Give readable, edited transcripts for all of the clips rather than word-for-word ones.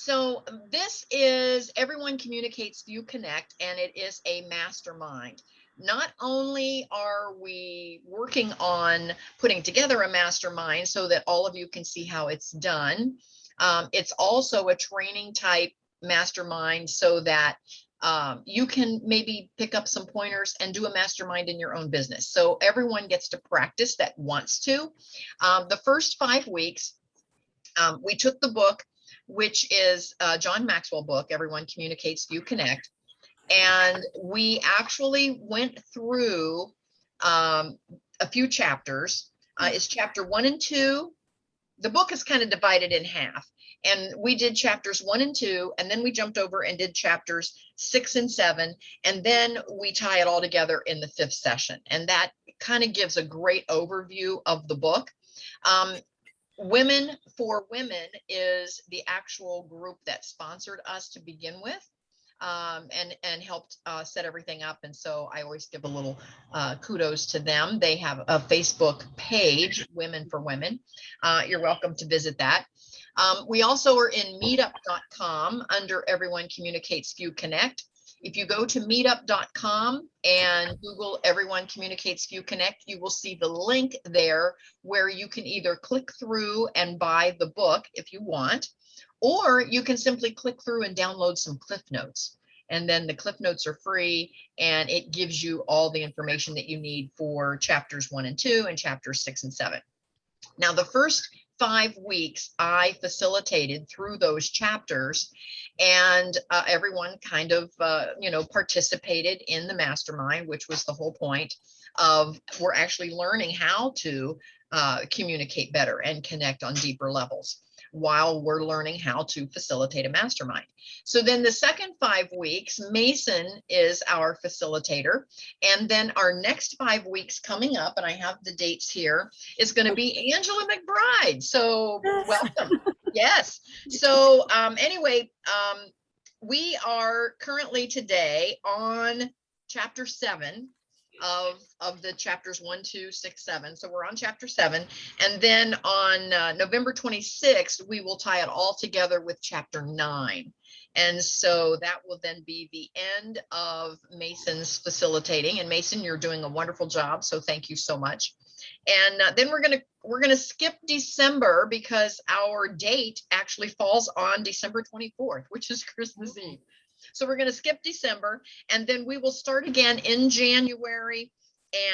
So this is Everyone Communicates, Few Connect, and it is a mastermind. Not only are we working on putting together a mastermind so that all of you can see how it's done, it's also a training type mastermind so that you can maybe pick up some pointers and do a mastermind in your own business. So everyone gets to practice that wants to. The first 5 weeks, we took the book, which is John Maxwell book, Everyone Communicates, Few Connect. And we actually went through a few chapters. It's chapter 1 and 2. The book is kind of divided in half. And we did chapters 1 and 2, and then we jumped over and did chapters 6 and 7. And then we tie it all together in the 5th session. And that kind of gives a great overview of the book. Women for Women is the actual group that sponsored us to begin with, and helped set everything up. And so I always give a little kudos to them. They have a Facebook page, Women for Women. You're welcome to visit that. We also are in meetup.com under Everyone Communicates, Few Connect. If you go to meetup.com and Google Everyone Communicates, Few Connect, you will see the link there where you can either click through and buy the book if you want, or you can simply click through and download some Cliff Notes. And then the Cliff Notes are free, and it gives you all the information that you need for chapters 1 and 2 and chapters 6 and 7. Now, the first 5 weeks, I facilitated through those chapters, and everyone kind of, participated in the mastermind, which was the whole point of we're actually learning how to communicate better and connect on deeper levels while we're learning how to facilitate a mastermind. So then the second 5 weeks, Mason is our facilitator. And then our next 5 weeks coming up, and I have the dates here, is going to be Angela McBride. So welcome. Yes. So anyway, we are currently today on chapter 7 of the chapters 1, 2, 6, 7. So we're on chapter 7. And then on November 26th, we will tie it all together with chapter 9. And so that will then be the end of Mason's facilitating. And Mason, you're doing a wonderful job. So thank you so much. And then we're gonna skip December because our date actually falls on December 24th, which is Christmas Eve. So we're going to skip December, and then we will start again in January.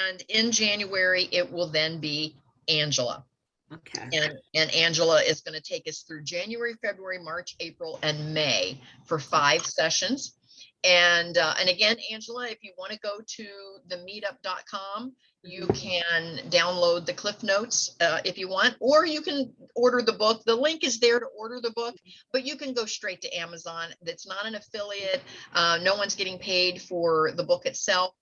And in January, it will then be Angela. Okay. And Angela is going to take us through January, February, March, April, and May for 5 sessions. And again, Angela, if you want to go to the meetup.com, you can download the Cliff Notes if you want, or you can order the book. The link is there to order the book, but you can go straight to Amazon. That's not an affiliate. No one's getting paid for the book itself.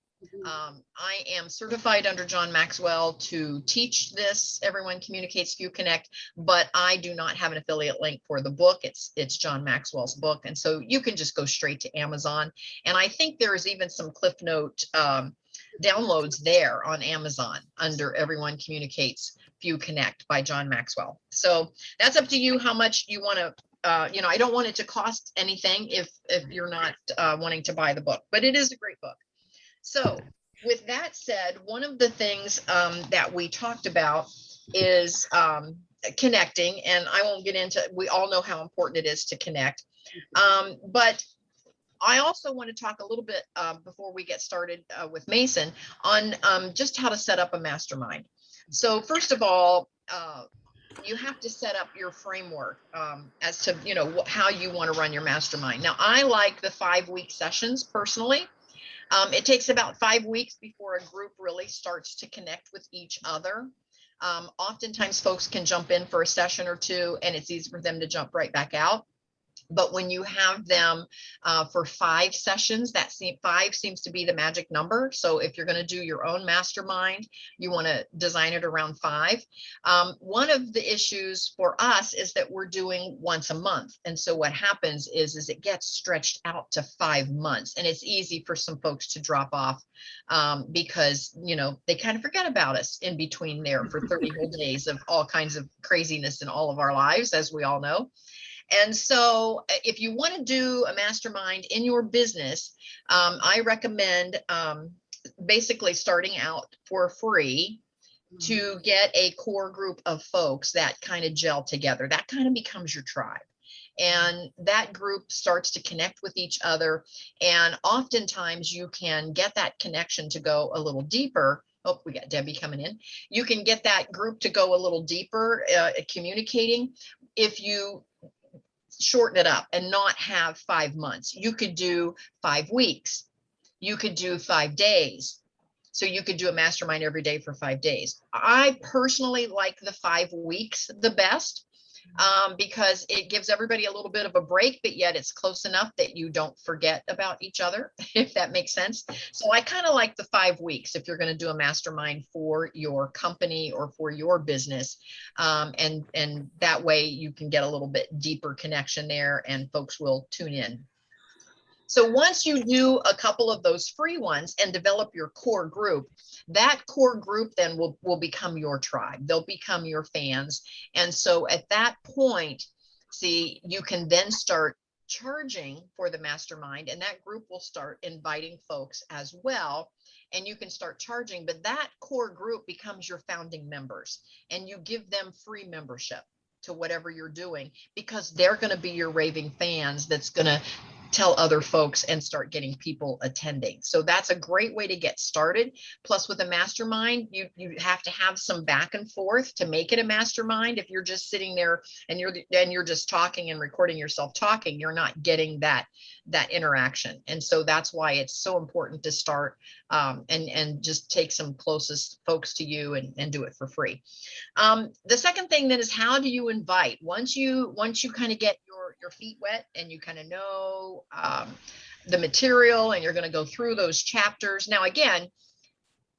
I am certified under John Maxwell to teach this Everyone Communicates, Few Connect, but I do not have an affiliate link for the book. It's John Maxwell's book. And so you can just go straight to Amazon. And I think there is even some Cliff Note downloads there on Amazon under Everyone Communicates, Few Connect by John Maxwell. So that's up to you how much you want to, I don't want it to cost anything if you're not wanting to buy the book, but it is a great book. So with that said, one of the things that we talked about is connecting, and I won't get into, we all know how important it is to connect. But I also want to talk a little bit before we get started with Mason on just how to set up a mastermind. So first of all, you have to set up your framework as to, how you want to run your mastermind. Now, I like the 5-week sessions personally. It takes about 5 weeks before a group really starts to connect with each other. Oftentimes folks can jump in for a session or two and it's easy for them to jump right back out. But when you have them for 5 sessions, that 5 seems to be the magic number. So if you're going to do your own mastermind, you want to design it around 5. One of the issues for us is that we're doing once a month. And so what happens is it gets stretched out to 5 months. And it's easy for some folks to drop off because, they kind of forget about us in between there for 30 whole days of all kinds of craziness in all of our lives, as we all know. And so if you want to do a mastermind in your business, I recommend basically starting out for free to get a core group of folks that kind of gel together. That kind of becomes your tribe. And that group starts to connect with each other. And oftentimes you can get that connection to go a little deeper. Oh, we got Debbie coming in. You can get that group to go a little deeper communicating if you shorten it up and not have 5 months. You could do 5 weeks. You could do 5 days. So you could do a mastermind every day for 5 days. I personally like the 5 weeks the best because it gives everybody a little bit of a break, but yet it's close enough that you don't forget about each other, if that makes sense. So I kind of like the 5 weeks if you're going to do a mastermind for your company or for your business. And that way you can get a little bit deeper connection there and folks will tune in. So once you do a couple of those free ones and develop your core group, that core group then will become your tribe. They'll become your fans. And so at that point, see, you can then start charging for the mastermind, and that group will start inviting folks as well. And you can start charging, but that core group becomes your founding members, and you give them free membership to whatever you're doing because they're going to be your raving fans that's going to tell other folks and start getting people attending. So that's a great way to get started. Plus with a mastermind, you have to have some back and forth to make it a mastermind. If you're just sitting there and you're just talking and recording yourself talking, you're not getting that interaction. And so that's why it's so important to start and just take some closest folks to you and do it for free. The second thing then is, how do you invite? Once you kind of get your feet wet and you kind of know the material and you're going to go through those chapters. Now, again,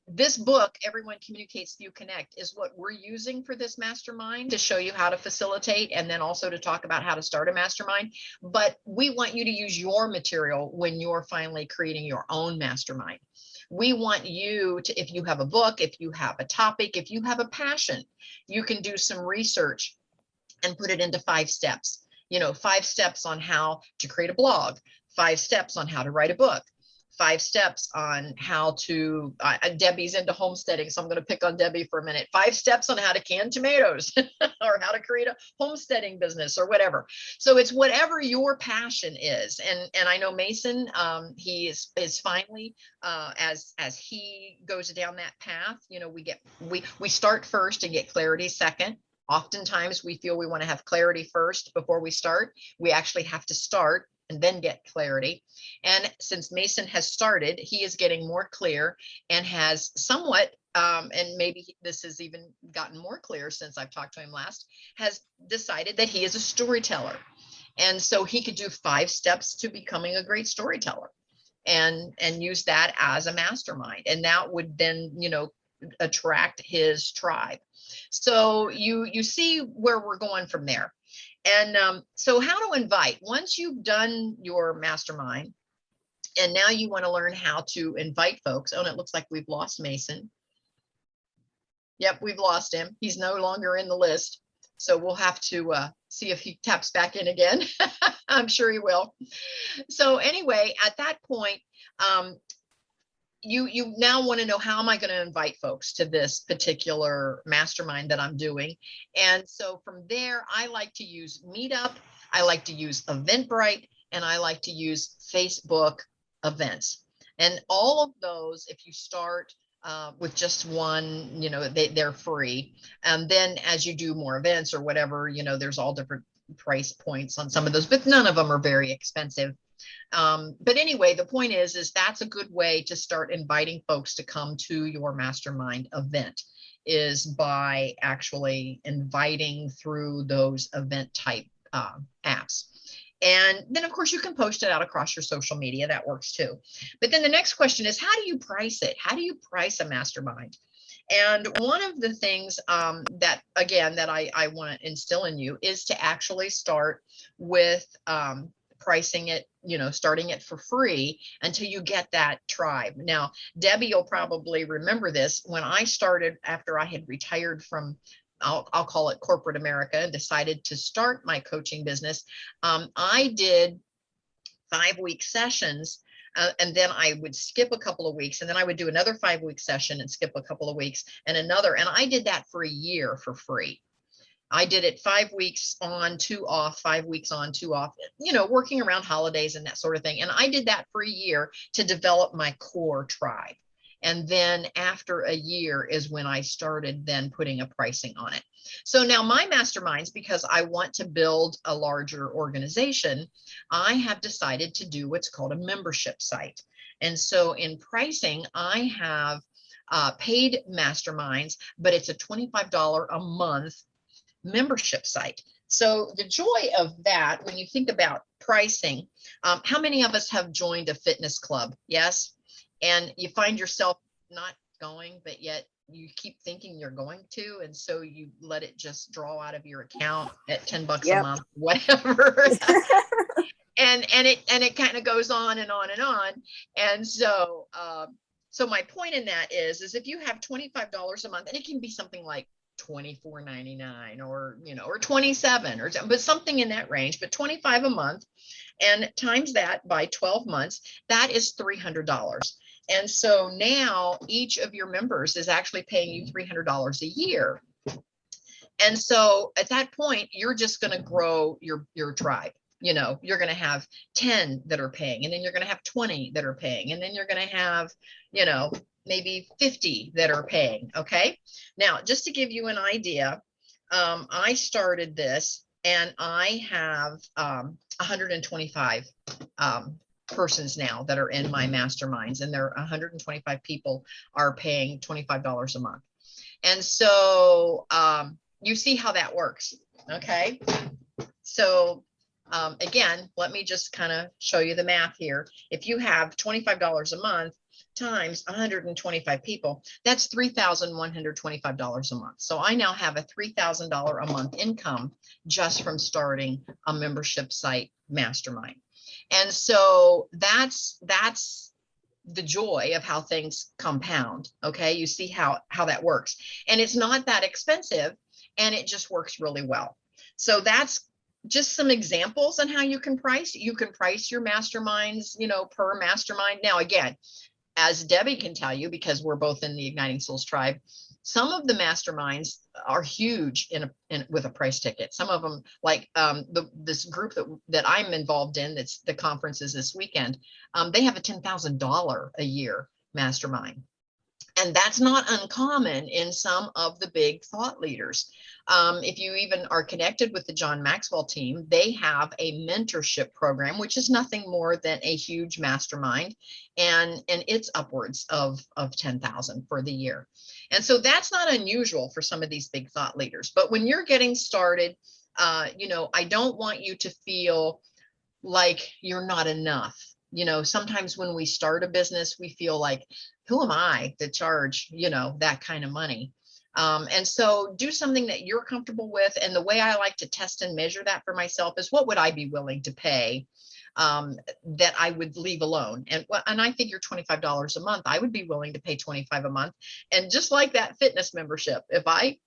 this book, Everyone Communicates, You Connect, is what we're using for this mastermind to show you how to facilitate and then also to talk about how to start a mastermind. But we want you to use your material when you're finally creating your own mastermind. We want you to, if you have a book, if you have a topic, if you have a passion, you can do some research and put it into 5 steps. 5 steps on how to create a blog, 5 steps on how to write a book, 5 steps on how to, Debbie's into homesteading, so I'm going to pick on Debbie for a minute. 5 steps on how to can tomatoes or how to create a homesteading business or whatever. So it's whatever your passion is. And I know Mason, he is finally, as he goes down that path, we start first and get clarity second. Oftentimes we feel we want to have clarity first before we start. We actually have to start and then get clarity. And since Mason has started, he is getting more clear and has somewhat, and maybe this has even gotten more clear since I've talked to him last, has decided that he is a storyteller. And so he could do 5 steps to becoming a great storyteller and use that as a mastermind. And that would then, attract his tribe. So you see where we're going from there. And so how to invite. Once you've done your mastermind and now you want to learn how to invite folks. Oh, and it looks like we've lost Mason. Yep, we've lost him. He's no longer in the list. So we'll have to see if he taps back in again. I'm sure he will. So anyway, at that point, you now want to know, how am I going to invite folks to this particular mastermind that I'm doing? And so from there, I like to use Meetup, I like to use Eventbrite, and I like to use Facebook events. And all of those, if you start with just one, they're free. And then as you do more events or whatever, there's all different price points on some of those, but none of them are very expensive. But anyway, the point is that's a good way to start inviting folks to come to your mastermind event, is by actually inviting through those event type apps. And then of course you can post it out across your social media. That works too. But then the next question is, how do you price it? How do you price a mastermind? And one of the things that I want to instill in you is to actually start with pricing it, starting it for free until you get that tribe. Now, Debbie, you'll probably remember this. When I started, after I had retired from I'll call it corporate America, and decided to start my coaching business, I did 5-week sessions. And then I would skip a couple of weeks, and then I would do another 5-week session and skip a couple of weeks and another. And I did that for a year for free. I did it 5 weeks on, 2 off, 5 weeks on, 2 off, working around holidays and that sort of thing. And I did that for a year to develop my core tribe. And then after a year is when I started then putting a pricing on it. So now my masterminds, because I want to build a larger organization, I have decided to do what's called a membership site. And so in pricing, I have paid masterminds, but it's a $25 a month membership site. So the joy of that, when you think about pricing, how many of us have joined a fitness club? Yes. And you find yourself not going, but yet you keep thinking you're going to, and so you let it just draw out of your account at $10 a month, whatever. and it kind of goes on and on and on. And so so my point in that is if you have $25 a month, and it can be something like $24.99 or or 27 or but something in that range, but 25 a month, and times that by 12 months, that is $300. And so now each of your members is actually paying you $300 a year. And so at that point, you're just going to grow your tribe. You're going to have 10 that are paying, and then you're going to have 20 that are paying, and then you're going to have, maybe 50 that are paying. Okay. Now, just to give you an idea, I started this, and I have 125 persons now that are in my masterminds, and there are 125 people are paying $25 a month. And so you see how that works. Okay. So again, let me just kind of show you the math here. If you have $25 a month times 125 people, that's $3,125 a month. So I now have a $3,000 a month income just from starting a membership site mastermind. And so that's the joy of how things compound. Okay. You see how that works, and it's not that expensive, and it just works really well. So that's just some examples on how you can price. You can price your masterminds, per mastermind. Now, again, as Debbie can tell you, because we're both in the Igniting Souls tribe, some of the masterminds are huge with a price ticket. Some of them, like this group that I'm involved in, that's the conferences this weekend, they have a $10,000 a year mastermind. And that's not uncommon in some of the big thought leaders. If you even are connected with the John Maxwell team, they have a mentorship program, which is nothing more than a huge mastermind. And it's upwards of 10,000 for the year. And so that's not unusual for some of these big thought leaders. But when you're getting started, I don't want you to feel like you're not enough. Sometimes when we start a business, we feel like, who am I to charge, that kind of money? And so do something that you're comfortable with. And the way I like to test and measure that for myself is, what would I be willing to pay that I would leave alone? And I figure $25 a month, I would be willing to pay $25 a month. And just like that fitness membership, if I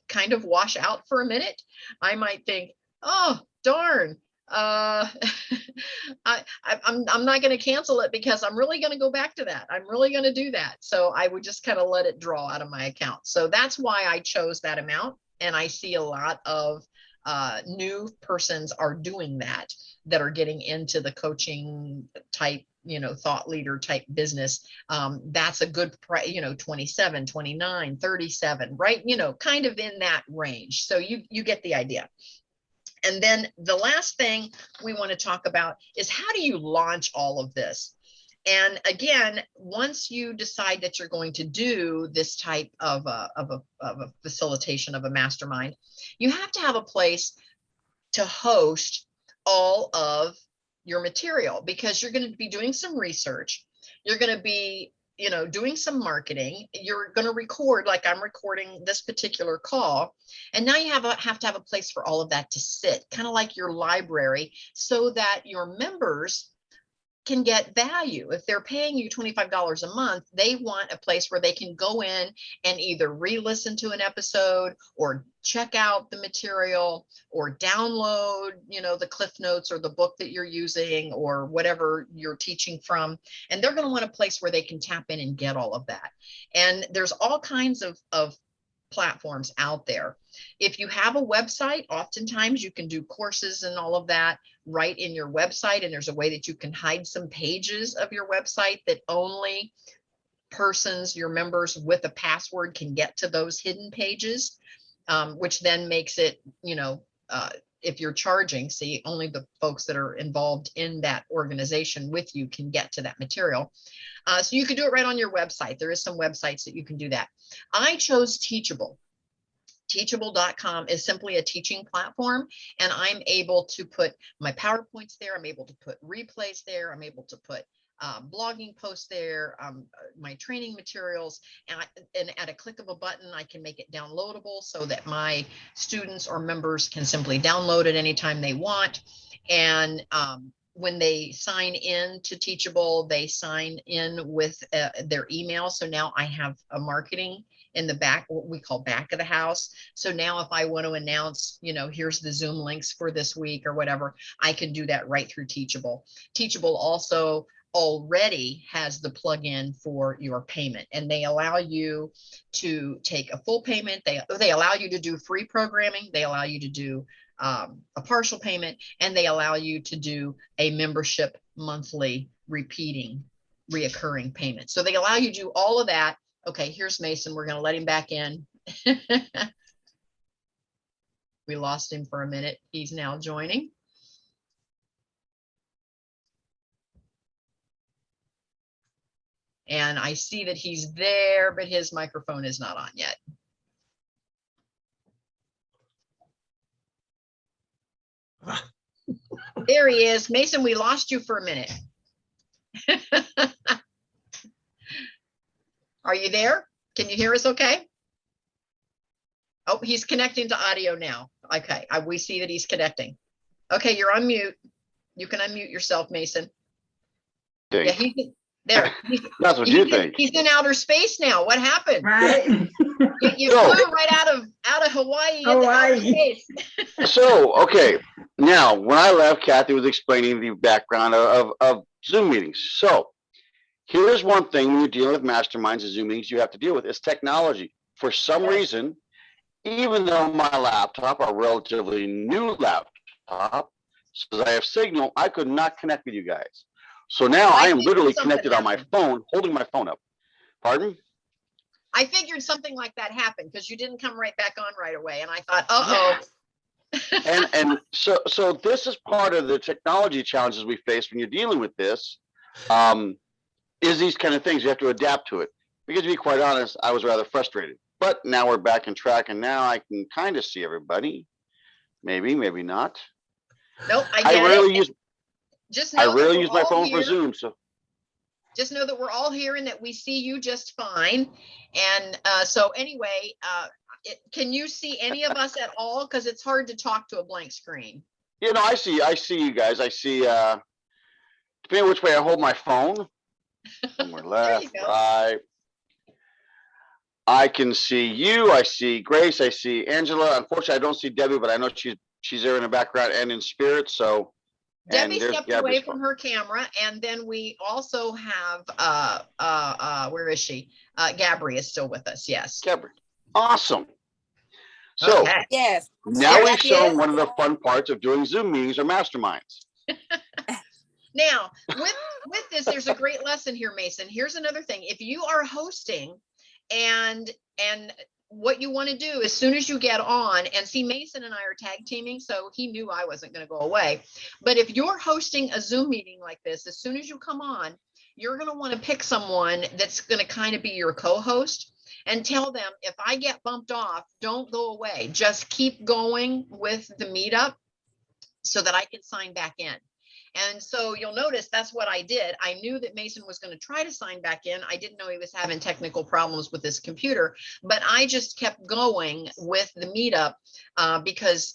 kind of wash out for a minute, I might think, oh, darn. I'm not going to cancel it, because I'm really going to go back to that. I'm really going to do that. So I would just kind of let it draw out of my account. So that's why I chose that amount. And I see a lot of new persons are doing that are getting into the coaching type, thought leader type business. That's a good price, 27, 29, 37, right? Kind of in that range. So you get the idea. And then the last thing we want to talk about is, how do you launch all of this? And again, once you decide that you're going to do this type of a facilitation of a mastermind, you have to have a place to host all of your material, because you're going to be doing some research. You're going to be doing some marketing. You're going to record, like I'm recording this particular call. And now you have to have a place for all of that to sit, kind of like your library, so that your members can get value. If they're paying you $25 a month, they want a place where they can go in and either re-listen to an episode or check out the material or download, the Cliff Notes or the book that you're using or whatever you're teaching from. And they're going to want a place where they can tap in and get all of that. And there's all kinds of platforms out there. If you have a website, oftentimes you can do courses and all of that right in your website. And there's a way that you can hide some pages of your website that only persons, your members with a password, can get to those hidden pages, which then makes it, if you're charging, see, only the folks that are involved in that organization with you can get to that material. So you can do it right on your website. There is some websites that you can do that. I chose Teachable. Teachable.com is simply a teaching platform, and I'm able to put my PowerPoints there. I'm able to put replays there. I'm able to put blogging posts there, my training materials, and at a click of a button, I can make it downloadable so that my students or members can simply download it anytime they want. And when they sign in to Teachable, they sign in with their email. So now I have a marketing in the back, what we call back of the house. So now if I want to announce, here's the Zoom links for this week or whatever, I can do that right through Teachable. Teachable also already has the plug-in for your payment, and they allow you to take a full payment. They allow you to do free programming. They allow you to do a partial payment, and they allow you to do a membership monthly reoccurring payment. So they allow you to do all of that. Okay, here's Mason. We're going to let him back in. We lost him for a minute. He's now joining. And I see that he's there, but his microphone is not on yet. There he is. Mason, we lost you for a minute. Are you there? Can you hear us okay? Oh, he's connecting to audio now. Okay, we see that he's connecting. Okay, you're on mute. You can unmute yourself, Mason. Yeah, he's there. That's what you think. He's in outer space now. What happened? Right. You flew right out of Hawaii into outer space. So, okay. Now, when I left, Kathy was explaining the background of Zoom meetings. So, here's one thing when you're dealing with masterminds and Zoom meetings you have to deal with is technology. For some reason, even though my laptop, a relatively new laptop, says I have signal, I could not connect with you guys. So now I am literally connected on my phone, holding my phone up. Pardon? I figured something like that happened because you didn't come right back on right away. And I thought, uh-oh. And so this is part of the technology challenges we face when you're dealing with this, is these kind of things. You have to adapt to it. Because to be quite honest, I was rather frustrated. But now we're back on track, and now I can kind of see everybody. Maybe, maybe not. Nope, I rarely use my phone here. for Zoom. So just know that we're all here and that we see you just fine. And so anyway, can you see any of us at all? Because it's hard to talk to a blank screen. I see you guys. I see, depending on which way I hold my phone, somewhere left, right. I can see you. I see Grace. I see Angela. Unfortunately, I don't see Debbie, but I know she's there in the background and in spirit. So Debbie stepped away from her camera, and then we also have where is she? Gabri is still with us. Yes. Gabri. Awesome. So yes. Now we've shown one of the fun parts of doing Zoom meetings or masterminds. Now, with this, there's a great lesson here, Mason. Here's another thing. If you are hosting and what you want to do as soon as you get on, and see, Mason and I are tag teaming, so he knew I wasn't going to go away. But if you're hosting a Zoom meeting like this, as soon as you come on, you're going to want to pick someone that's going to kind of be your co-host and tell them, if I get bumped off, don't go away. Just keep going with the meetup so that I can sign back in. And so you'll notice that's what I did. I knew that Mason was going to try to sign back in. I didn't know he was having technical problems with his computer, but I just kept going with the meetup because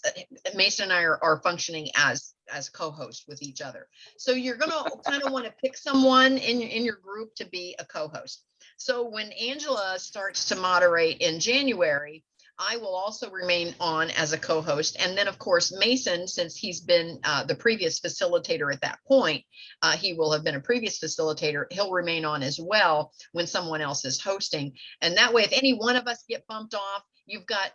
Mason and I are functioning as as co-host with each other. So you're going to kind of want to pick someone in your group to be a co-host. So when Angela starts to moderate in January, I will also remain on as a co-host. And then, of course, Mason, since he's been the previous facilitator at that point, he will have been a previous facilitator. He'll remain on as well when someone else is hosting. And that way, if any one of us get bumped off, you've got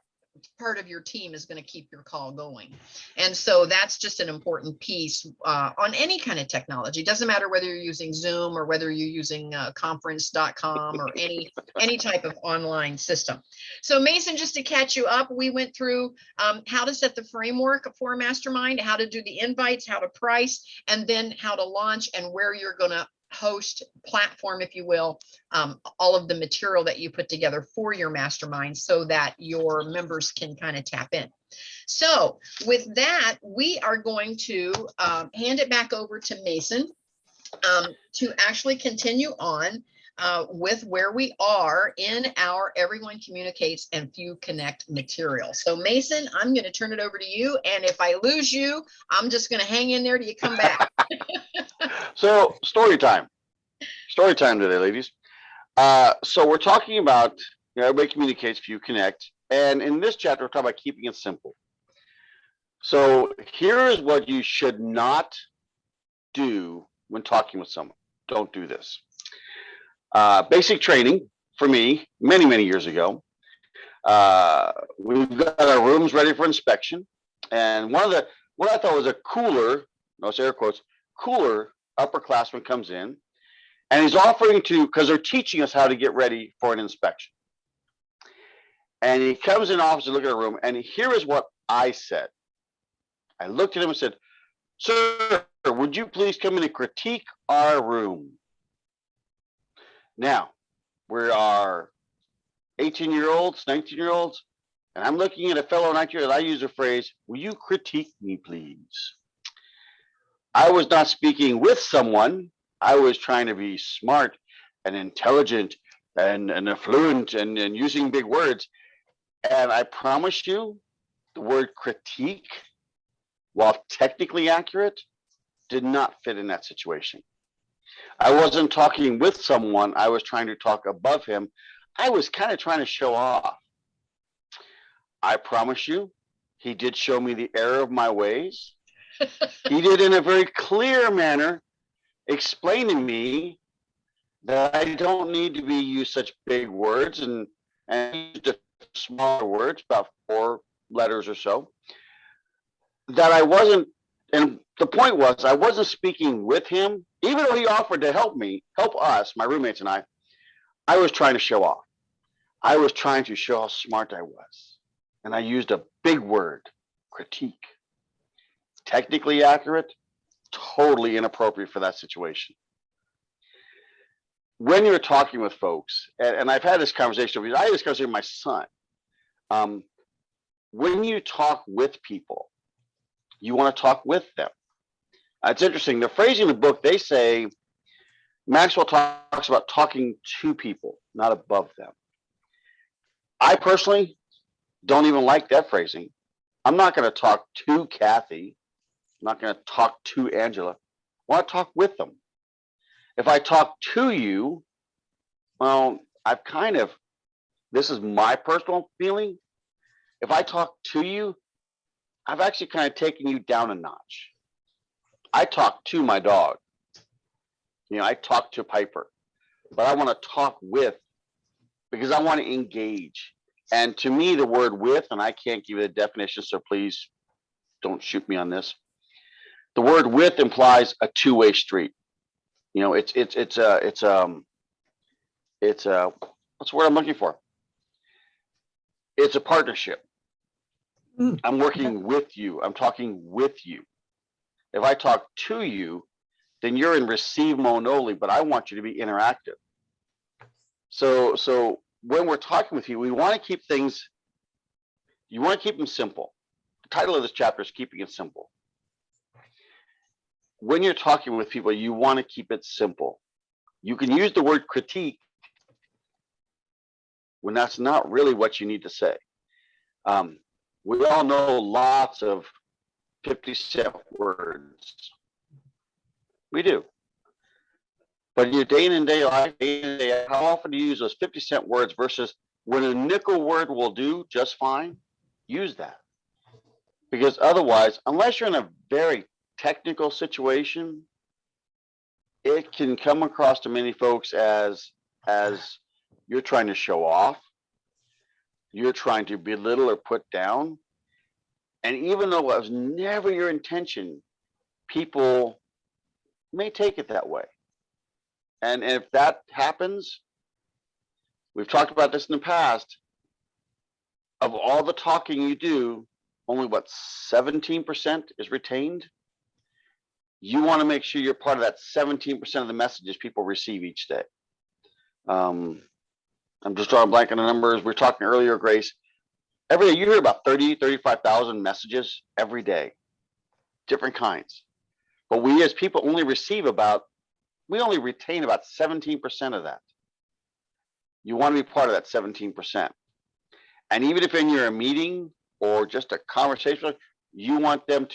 part of your team is going to keep your call going. And so that's just an important piece on any kind of technology. Doesn't matter whether you're using Zoom or whether you're using conference.com or any type of online system. So Mason, just to catch you up, we went through how to set the framework for a mastermind, how to do the invites, how to price, and then how to launch and where you're going to host platform, if you will, all of the material that you put together for your mastermind so that your members can kind of tap in. So with that, we are going to hand it back over to Mason to actually continue on with where we are in our Everyone Communicates and Few Connect material. So Mason, I'm going to turn it over to you. And if I lose you, I'm just going to hang in there till you come back. So story time today, ladies. So we're talking about, everybody communicates, few connect. And in this chapter, we're talking about keeping it simple. So here is what you should not do when talking with someone. Don't do this. Basic training for me, many years ago. We've got our rooms ready for inspection. And what I thought was a cooler, notice air quotes, cooler upperclassman comes in, and he's offering to, because they're teaching us how to get ready for an inspection. And he comes in the office and look at a room, and here is what I said. I looked at him and said, "Sir, would you please come in and critique our room?" Now, we are 18-year-olds, 19-year-olds, and I'm looking at a fellow 19-year-old. I use the phrase, "Will you critique me, please?" I was not speaking with someone. I was trying to be smart and intelligent and affluent and using big words. And I promise you, the word critique, while technically accurate, did not fit in that situation. I wasn't talking with someone. I was trying to talk above him. I was kind of trying to show off. I promise you, he did show me the error of my ways. He did in a very clear manner explain to me that I don't need to use such big words and use smaller words, about 4 letters or so. That I wasn't, and the point was, I wasn't speaking with him, even though he offered to help us, my roommates and I was trying to show off. I was trying to show how smart I was. And I used a big word, critique. Technically accurate, totally inappropriate for that situation. When you're talking with folks, and I've had this conversation, I had this conversation with my son. When you talk with people, you want to talk with them. It's interesting. The phrasing in the book, they say, Maxwell talks about talking to people, not above them. I personally don't even like that phrasing. I'm not going to talk to Kathy. I'm not going to talk to Angela. I want to talk with them. If I talk to you, well, this is my personal feeling. If I talk to you, I've actually kind of taken you down a notch. I talk to my dog. I talk to Piper, but I want to talk with, because I want to engage. And to me, the word with, and I can't give you the definition, so please don't shoot me on this. The word with implies a two-way street. It's what's the word I'm looking for? It's a partnership. I'm working with you. I'm talking with you. If I talk to you, then you're in receive mode only, but I want you to be interactive. So when we're talking with you, we want to keep things, you want to keep them simple. The title of this chapter is Keeping It Simple. When you're talking with people, you want to keep it simple. You can use the word critique when that's not really what you need to say. We all know lots of 50-cent words. We do. But in your day in and day life, day in and day out, how often do you use those 50-cent words versus when a nickel word will do just fine? Use that. Because otherwise, unless you're in a very technical situation, it can come across to many folks as you're trying to show off, you're trying to belittle or put down. And even though it was never your intention, people may take it that way. And if that happens, we've talked about this in the past, of all the talking you do, only what, 17% is retained? You want to make sure you're part of that 17% of the messages people receive each day. I'm just drawing a blank on the numbers. We were talking earlier, Grace. Every day you hear about 35,000 messages every day, different kinds. But we as people only retain about 17% of that. You want to be part of that 17%. And even if in a meeting or just a conversation, you want to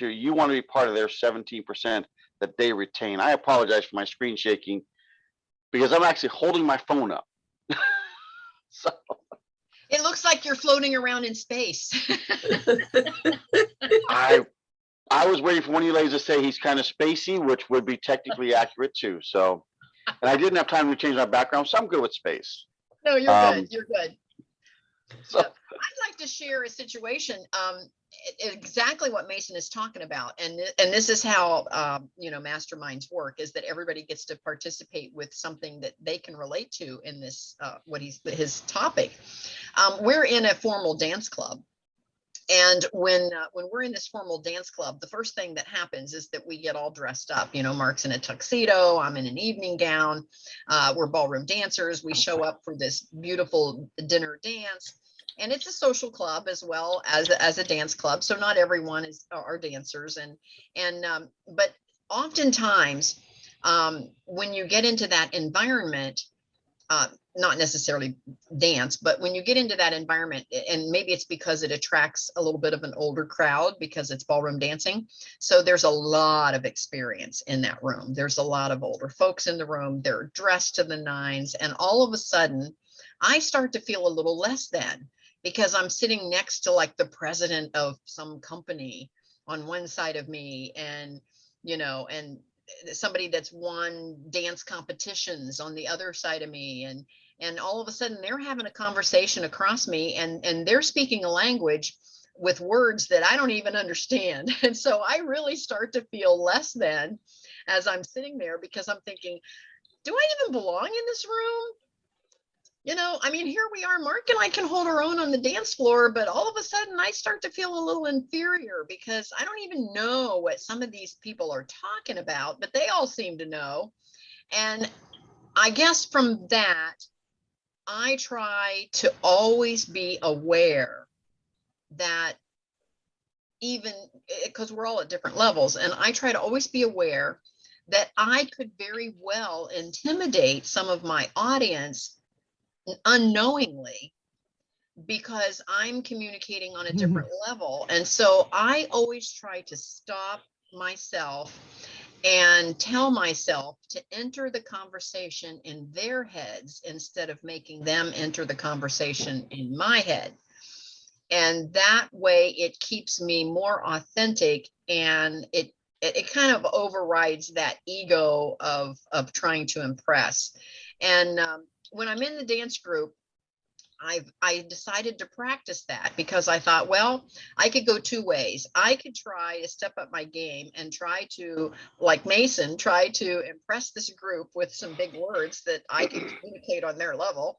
be part of their 17% that they retain. I apologize for my screen shaking because I'm actually holding my phone up. So It looks like you're floating around in space. I was waiting for one of you ladies to say he's kind of spacey, which would be technically accurate too. So, and I didn't have time to change my background, so I'm good with space. No, you're good. You're good. So, Yep. I'd like to share a situation, exactly what Mason is talking about, and this is how masterminds work, is that everybody gets to participate with something that they can relate to in this his topic. We're in a formal dance club. And when we're in this formal dance club, the first thing that happens is that we get all dressed up. Mark's in a tuxedo, I'm in an evening gown. We're ballroom dancers. We show up for this beautiful dinner dance. And it's a social club as well as a dance club. So not everyone are dancers. But oftentimes, when you get into that environment, not necessarily dance, but when you get into that environment, and maybe it's because it attracts a little bit of an older crowd because it's ballroom dancing. So there's a lot of experience in that room. There's a lot of older folks in the room. They're dressed to the nines. And all of a sudden, I start to feel a little less than, because I'm sitting next to like the president of some company on one side of me, and somebody that's won dance competitions on the other side of me, and all of a sudden they're having a conversation across me, and they're speaking a language with words that I don't even understand. And so I really start to feel less than as I'm sitting there, because I'm thinking, do I even belong in this room? Here we are, Mark and I can hold our own on the dance floor, but all of a sudden I start to feel a little inferior because I don't even know what some of these people are talking about, but they all seem to know. And I guess from that, I try to always be aware that, even because we're all at different levels, and I try to always be aware that I could very well intimidate some of my audience unknowingly, because I'm communicating on a different level. And so I always try to stop myself and tell myself to enter the conversation in their heads instead of making them enter the conversation in my head. And that way it keeps me more authentic, and it kind of overrides that ego of trying to impress. And when I'm in the dance group, I decided to practice that, because I thought, well, I could go two ways. I could try to step up my game and try to, like Mason, try to impress this group with some big words that I can communicate on their level.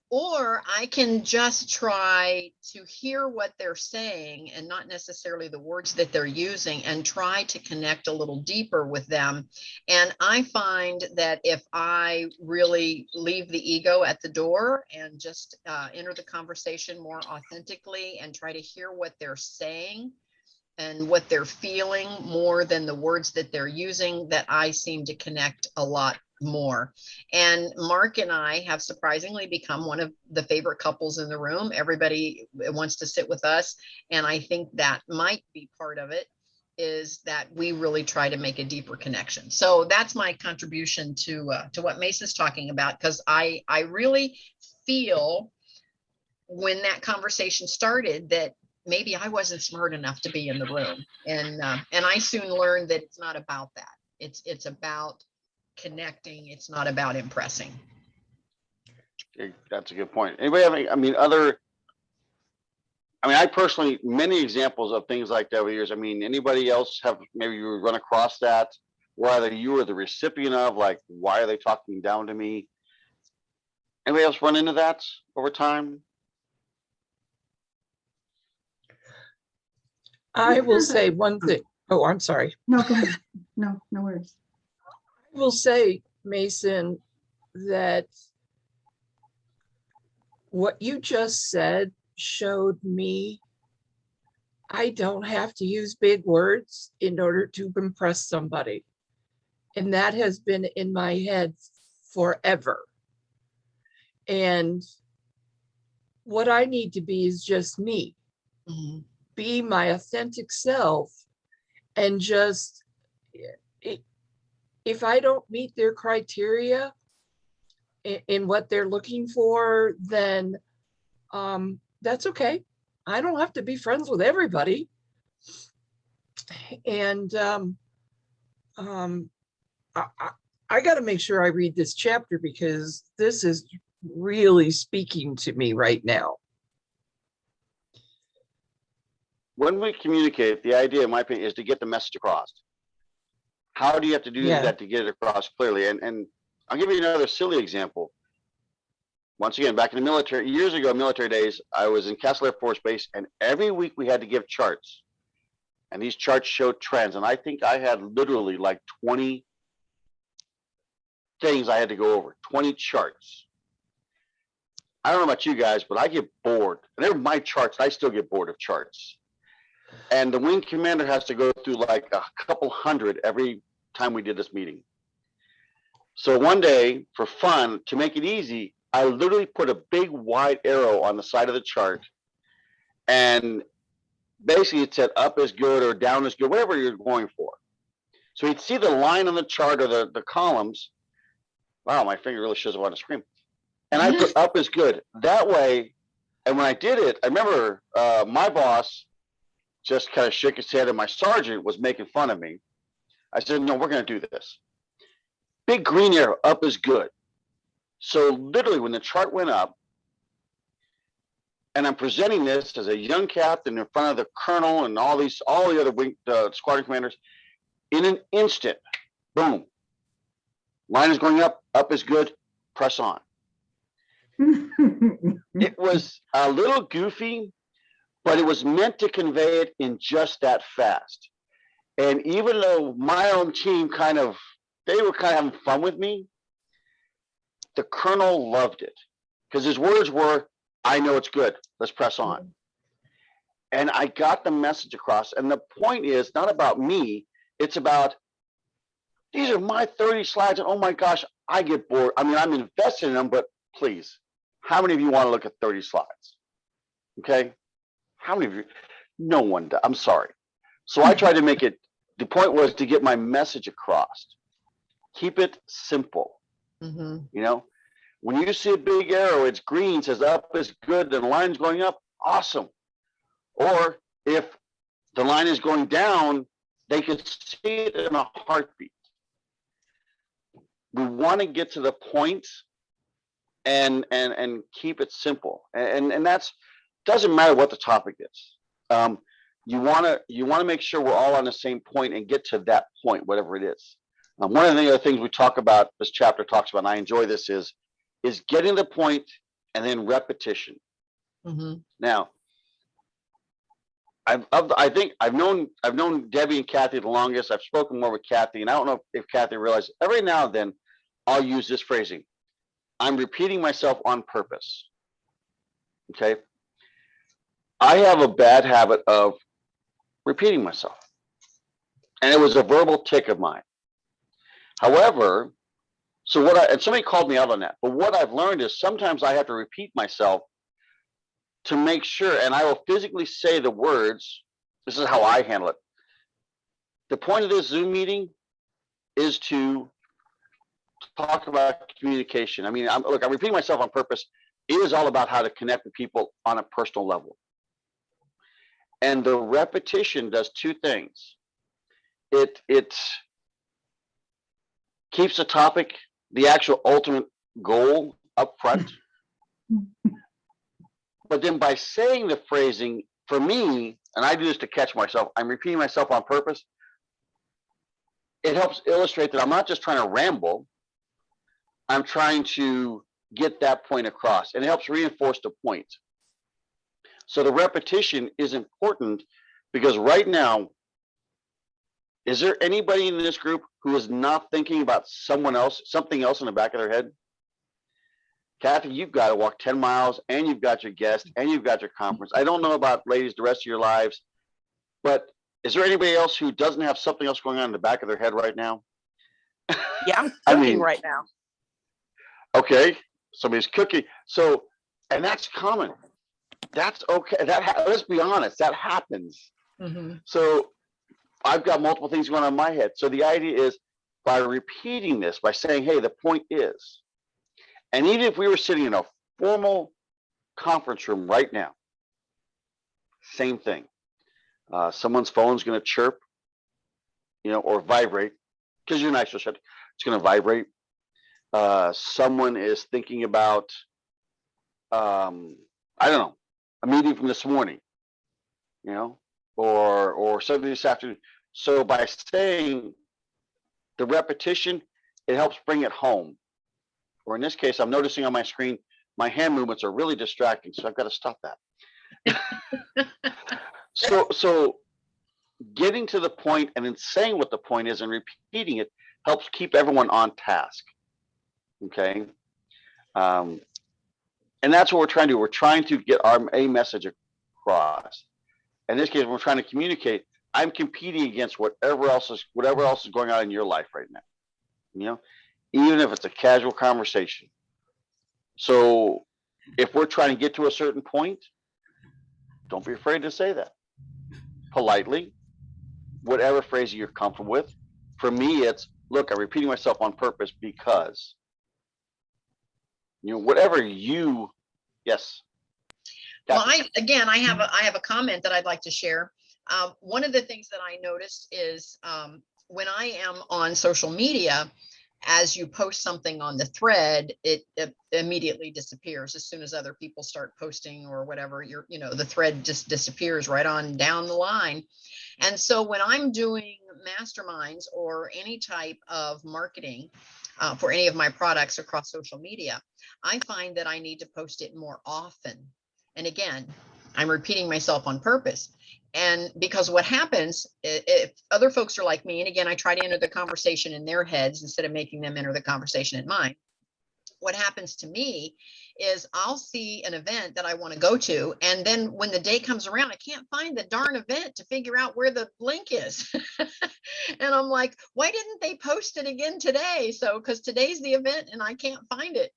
Or I can just try to hear what they're saying and not necessarily the words that they're using, and try to connect a little deeper with them. And I find that if I really leave the ego at the door and just enter the conversation more authentically and try to hear what they're saying and what they're feeling more than the words that they're using, that I seem to connect a lot more. And Mark and I have surprisingly become one of the favorite couples in the room. Everybody wants to sit with us, and I think that might be part of it. is that we really try to make a deeper connection. So that's my contribution to what Mason's talking about, because I really feel when that conversation started that maybe I wasn't smart enough to be in the room, and I soon learned that it's not about that. It's about connecting. It's not about impressing. Okay, that's a good point. Anybody have any, I personally, many examples of things like that over the years. I mean, anybody else have, maybe you run across that, where either you were the recipient of, like, why are they talking down to me? Anybody else run into that over time? I will say one thing. Oh, I'm sorry. No, go ahead. No worries. I will say, Mason, that what you just said showed me I don't have to use big words in order to impress somebody. And that has been in my head forever. And what I need to be is just me. Mm-hmm. Be my authentic self, and just, if I don't meet their criteria in what they're looking for, then that's okay. I don't have to be friends with everybody. And I got to make sure I read this chapter, because this is really speaking to me right now. When we communicate, the idea, in my opinion, is to get the message across. How do you have to do that to get it across clearly? And I'll give you another silly example. Once again, back in the military, years ago, military days, I was in Castle Air Force Base, and every week we had to give charts. And these charts showed trends. And I think I had literally like 20 things I had to go over, 20 charts. I don't know about you guys, but I get bored. And they're my charts. I still get bored of charts. And the wing commander has to go through like a couple hundred every time we did this meeting. So one day, for fun, to make it easy, I literally put a big wide arrow on the side of the chart. And basically it said up is good or down is good, whatever you're going for. So you'd see the line on the chart or the columns. Wow, my finger really shows up on the screen. And I put up is good. That way, and when I did it, I remember my boss just kind of shook his head, and my sergeant was making fun of me. I said, no, we're going to do this. Big green arrow, up is good. So literally when the chart went up, and I'm presenting this as a young captain in front of the colonel and all the other wing, squadron commanders, in an instant, boom, line is going up is good, press on. It was a little goofy, but it was meant to convey it in just that fast. And even though my own team they were kind of having fun with me, the colonel loved it, because his words were, I know it's good, let's press on. And I got the message across. And the point is not about me, it's about, these are my 30 slides, and oh my gosh, I get bored. I mean, I'm invested in them, but please, how many of you want to look at 30 slides? Okay. How many of you? No one does. I'm sorry. So I tried to make it, the point was to get my message across. Keep it simple. Mm-hmm. You know, when you see a big arrow, it's green, says up is good, and the line's going up, awesome. Or if the line is going down, they could see it in a heartbeat. We want to get to the point and keep it simple. And that's, doesn't matter what the topic is. You want to make sure we're all on the same point and get to that point, whatever it is. One of the other things we talk about, this chapter talks about, and I enjoy this, is getting the point and then repetition. Mm-hmm. Now, I think I've known Debbie and Kathy the longest. I've spoken more with Kathy, and I don't know if Kathy realized, every now and then I'll use this phrasing. I'm repeating myself on purpose. Okay. I have a bad habit of repeating myself, and it was a verbal tick of mine. However, and somebody called me out on that, but what I've learned is sometimes I have to repeat myself to make sure, and I will physically say the words. This is how I handle it. the point of this Zoom meeting is to talk about communication. I mean, I'm repeating myself on purpose. It is all about how to connect with people on a personal level. And the repetition does two things. It keeps the topic, the actual ultimate goal up front. But then by saying the phrasing, for me, and I do this to catch myself, I'm repeating myself on purpose. It helps illustrate that I'm not just trying to ramble. I'm trying to get that point across, and it helps reinforce the point. So the repetition is important because right now, is there anybody in this group who is not thinking about something else in the back of their head? Kathy, you've got to walk 10 miles and you've got your guest and you've got your conference. I don't know about ladies the rest of your lives, but is there anybody else who doesn't have something else going on in the back of their head right now? Yeah, I'm I cooking mean, right now. Okay, somebody's cooking. So, and that's common. That's okay. Let's be honest, that happens. Mhm. So I've got multiple things going on in my head. So the idea is by repeating this, by saying, hey, the point is, and even if we were sitting in a formal conference room right now, same thing. Someone's phone's going to chirp, or vibrate, because you're nice, it's going to vibrate. Someone is thinking about, I don't know, a meeting from this morning, or something this afternoon. So by saying the repetition, it helps bring it home. Or in this case, I'm noticing on my screen, my hand movements are really distracting, so I've got to stop that. So getting to the point and then saying what the point is and repeating it helps keep everyone on task. Okay. And that's what we're trying to do. We're trying to get a message across. In this case, we're trying to communicate. I'm competing against whatever else is going on in your life right now. Even if it's a casual conversation. So if we're trying to get to a certain point, don't be afraid to say that politely, whatever phrase you're comfortable with. For me, it's, look, I'm repeating myself on purpose because, whatever yes. Well, I have a comment that I'd like to share. One of the things that I noticed is when I am on social media, as you post something on the thread, it immediately disappears as soon as other people start posting or whatever. The thread just disappears right on down the line. And so when I'm doing masterminds or any type of marketing for any of my products across social media, I find that I need to post it more often. And again, I'm repeating myself on purpose. And because what happens if other folks are like me, and again, I try to enter the conversation in their heads instead of making them enter the conversation in mine. What happens to me is I'll see an event that I want to go to. And then when the day comes around, I can't find the darn event to figure out where the link is. And I'm like, why didn't they post it again today? So, because today's the event and I can't find it.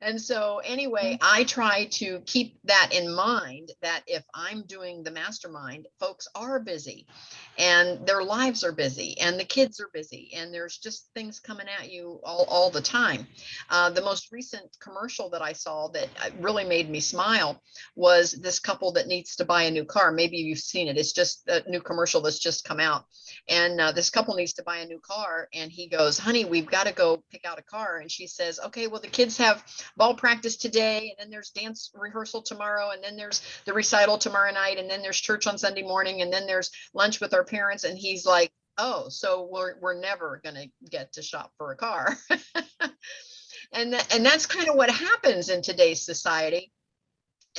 And so anyway, I try to keep that in mind, that if I'm doing the mastermind, folks are busy and their lives are busy and the kids are busy and there's just things coming at you all the time. The most recent commercial that I saw that really made me smile was this couple that needs to buy a new car. Maybe you've seen it. It's just a new commercial that's just come out. And this couple needs to buy a new car. And he goes, honey, we've got to go pick out a car. And she says, okay, well, the kids have ball practice today, and then there's dance rehearsal tomorrow, and then there's the recital tomorrow night, and then there's church on Sunday morning, and then there's lunch with our parents. And he's like, oh, so we're never gonna get to shop for a car. and that's kind of what happens in today's society.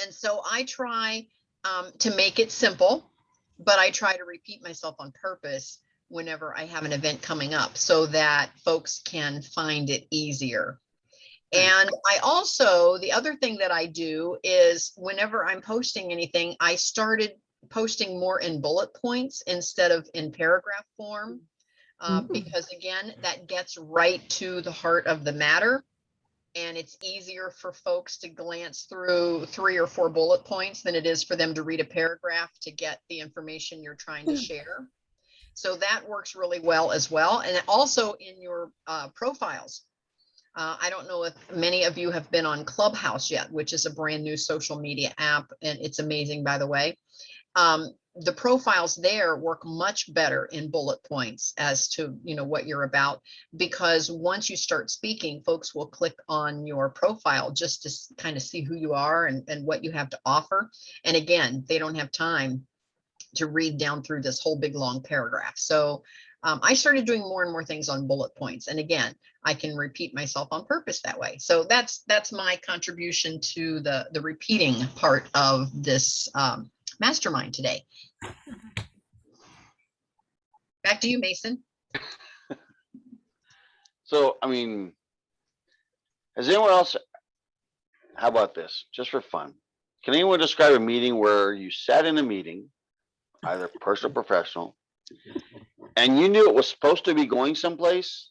And so I try to make it simple, but I try to repeat myself on purpose whenever I have an event coming up so that folks can find it easier. And I also, the other thing that I do is whenever I'm posting anything, I started posting more in bullet points instead of in paragraph form, because again, that gets right to the heart of the matter. And it's easier for folks to glance through 3 or 4 bullet points than it is for them to read a paragraph to get the information you're trying to share. So that works really well as well. And also in your profiles. I don't know if many of you have been on Clubhouse yet, which is a brand new social media app, and it's amazing, by the way. The profiles there work much better in bullet points as to, what you're about, because once you start speaking, folks will click on your profile just to kind of see who you are and what you have to offer. And again, they don't have time to read down through this whole big long paragraph. So I started doing more and more things on bullet points. And again, I can repeat myself on purpose that way. So that's my contribution to the repeating part of this mastermind today. Back to you, Mason. So, I mean, has anyone else, how about this, just for fun? Can anyone describe a meeting where you sat in a meeting, either personal or professional, and you knew it was supposed to be going someplace,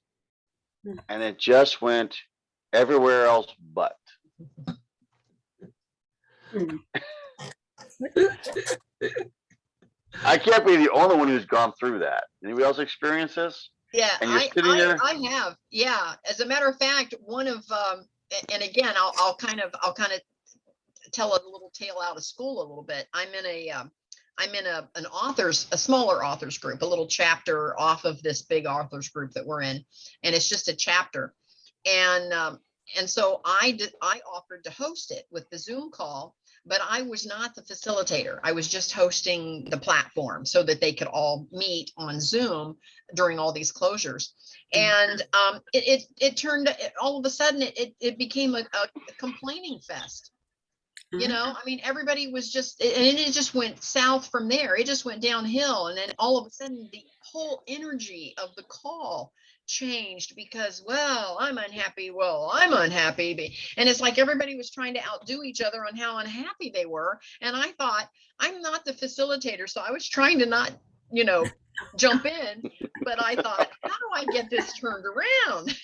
and it just went everywhere else but? I can't be the only one who's gone through that. Anybody else experience this? Yeah, And you're sitting there? I have. Yeah, as a matter of fact, one of and again, I'll kind of tell a little tale out of school a little bit. I'm in a smaller authors group, a little chapter off of this big authors group that we're in, and it's just a chapter. And so I offered to host it with the Zoom call, but I was not the facilitator. I was just hosting the platform so that they could all meet on Zoom during all these closures. And it turned, all of a sudden, it became a complaining fest. I mean, everybody was just, and it just went south from there. It just went downhill. And then all of a sudden, the whole energy of the call changed because, well, I'm unhappy. Well, I'm unhappy. And it's like everybody was trying to outdo each other on how unhappy they were. And I thought, I'm not the facilitator. So I was trying to not, jump in. But I thought, how do I get this turned around?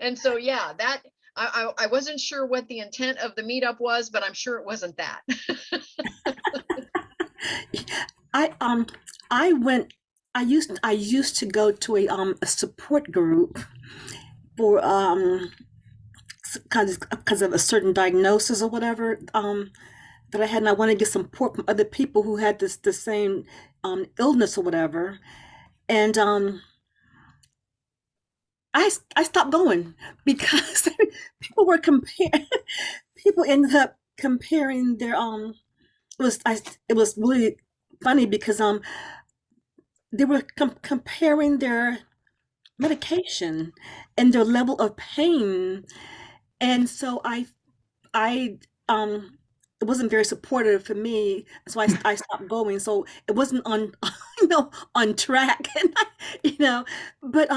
And so, yeah, that. I wasn't sure what the intent of the meetup was, but I'm sure it wasn't that. I used to go to a support group for because of a certain diagnosis or whatever that I had, and I wanted to get support from other people who had the same illness or whatever, and I stopped going because people were people ended up comparing their it was really funny because they were comparing their medication and their level of pain, and so I it wasn't very supportive for me, so I stopped going. So it wasn't on on track, and but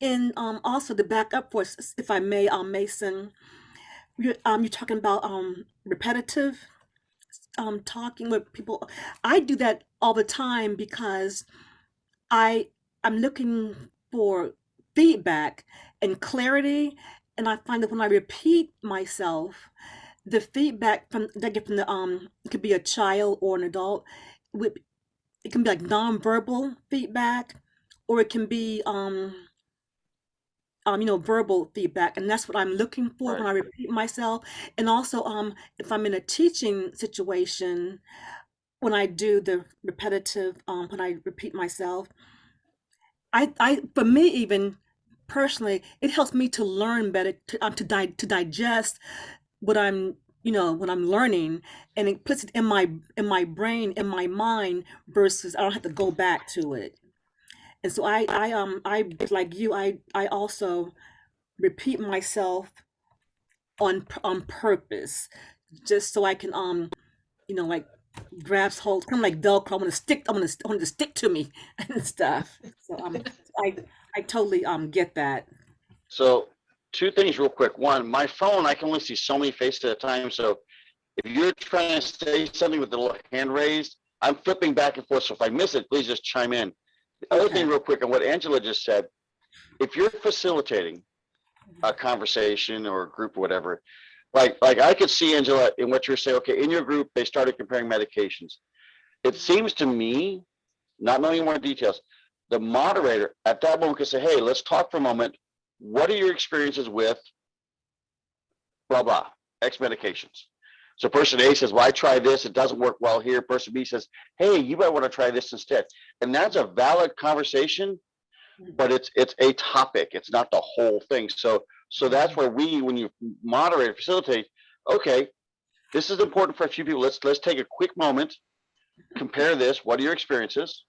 and also to back up for us, if I may, Mason, you're talking about repetitive talking with people. I do that all the time because I'm looking for feedback and clarity, and I find that when I repeat myself, the feedback that I get from it could be a child or an adult. It can be like nonverbal feedback, or it can be verbal feedback, and that's what I'm looking for when I repeat myself. And also, if I'm in a teaching situation, when I do the repetitive, when I repeat myself, for me, even personally, it helps me to learn better, to digest what I'm learning, and it puts it in my brain, in my mind, versus I don't have to go back to it. And so I like you, I also repeat myself on purpose, just so I can like grasp hold, kind of like Velcro. I want to stick to me and stuff. So I totally get that. So two things real quick. One, my phone, I can only see so many faces at a time. So if you're trying to say something with the little hand raised, I'm flipping back and forth. So if I miss it, please just chime in. The other thing real quick on what Angela just said, if you're facilitating a conversation or a group or whatever, like I could see, Angela, in what you're saying, okay, in your group, they started comparing medications. It seems to me not knowing more details, the moderator at that moment could say, hey, let's talk for a moment. What are your experiences with blah, blah, X medications? So person A says, well, I tried this, it doesn't work well here. Person B says, hey, you might want to try this instead. And that's a valid conversation, but it's a topic. It's not the whole thing. So that's where when you moderate or facilitate, okay, this is important for a few people. Let's take a quick moment, compare this. What are your experiences?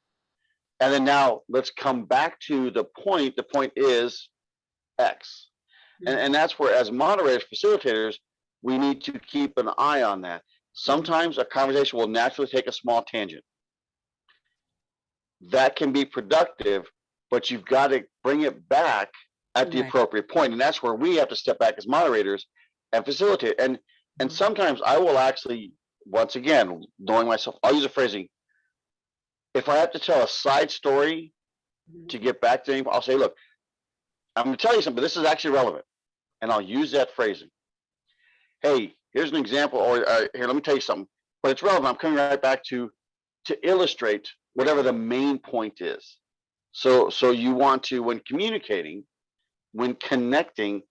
And then now let's come back to the point. The point is X. And that's where, as moderators, facilitators, we need to keep an eye on that. Sometimes a conversation will naturally take a small tangent. That can be productive, but you've got to bring it back at the appropriate point. And that's where we have to step back as moderators and facilitate. And sometimes I will actually, once again, knowing myself, I'll use a phrasing. If I have to tell a side story to get back to anybody, I'll say, look, I'm going to tell you something, but this is actually relevant. And I'll use that phrasing. Hey, here's an example, or here, let me tell you something, but it's relevant. I'm coming right back to illustrate whatever the main point is. So you want to, when communicating, when connecting,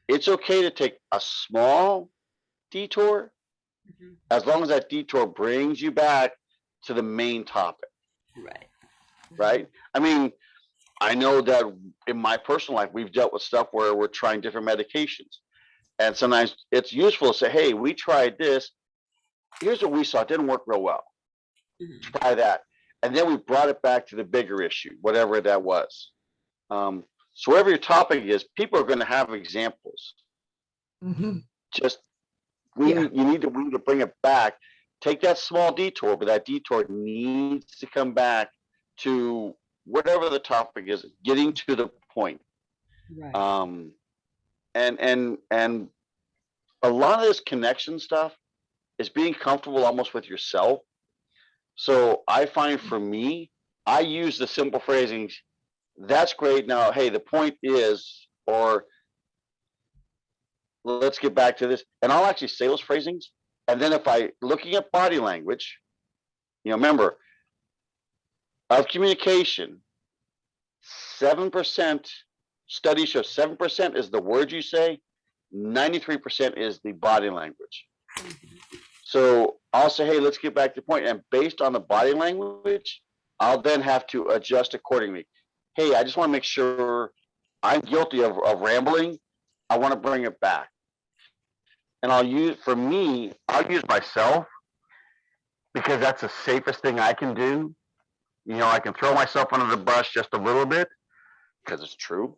it's okay to take a small detour, as long as that detour brings you back to the main topic. Right? I mean, I know that in my personal life, we've dealt with stuff where we're trying different medications. And sometimes it's useful to say, hey, we tried this. Here's what we saw. It didn't work real well. Try that. And then we brought it back to the bigger issue, whatever that was. So whatever your topic is, people are going to have examples. Just you need to bring it back. Take that small detour, but that detour needs to come back to whatever the topic is, getting to the point. And a lot of this connection stuff is being comfortable almost with yourself. So I find for me, I use the simple phrasings. That's great. Now, hey, the point is, or let's get back to this. And I'll actually say those phrasings. And then if I, looking at body language, remember, of communication, 7%, studies show 7% is the words you say, 93% is the body language. So I'll say, hey, let's get back to the point. And based on the body language, I'll then have to adjust accordingly. Hey, I just want to make sure I'm guilty of rambling. I want to bring it back. And I'll use myself because that's the safest thing I can do. I can throw myself under the bus just a little bit because it's true,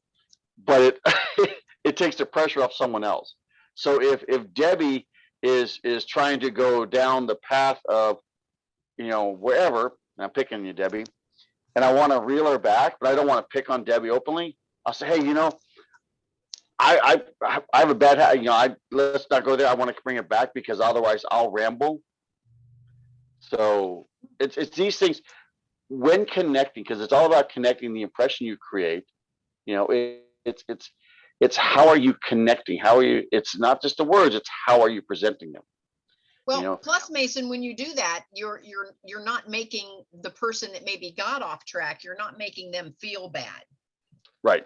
but it takes the pressure off someone else. So if Debbie is trying to go down the path of, wherever, and I'm picking you, Debbie, and I want to reel her back, but I don't want to pick on Debbie openly, I'll say, hey, I have a bad habit, let's not go there. I want to bring it back because otherwise I'll ramble. So it's these things when connecting, because it's all about connecting the impression you create. It's how are you connecting? It's not just the words, it's how are you presenting them? Well, plus, Mason, when you do that, you're not making the person that maybe got off track, you're not making them feel bad. Right.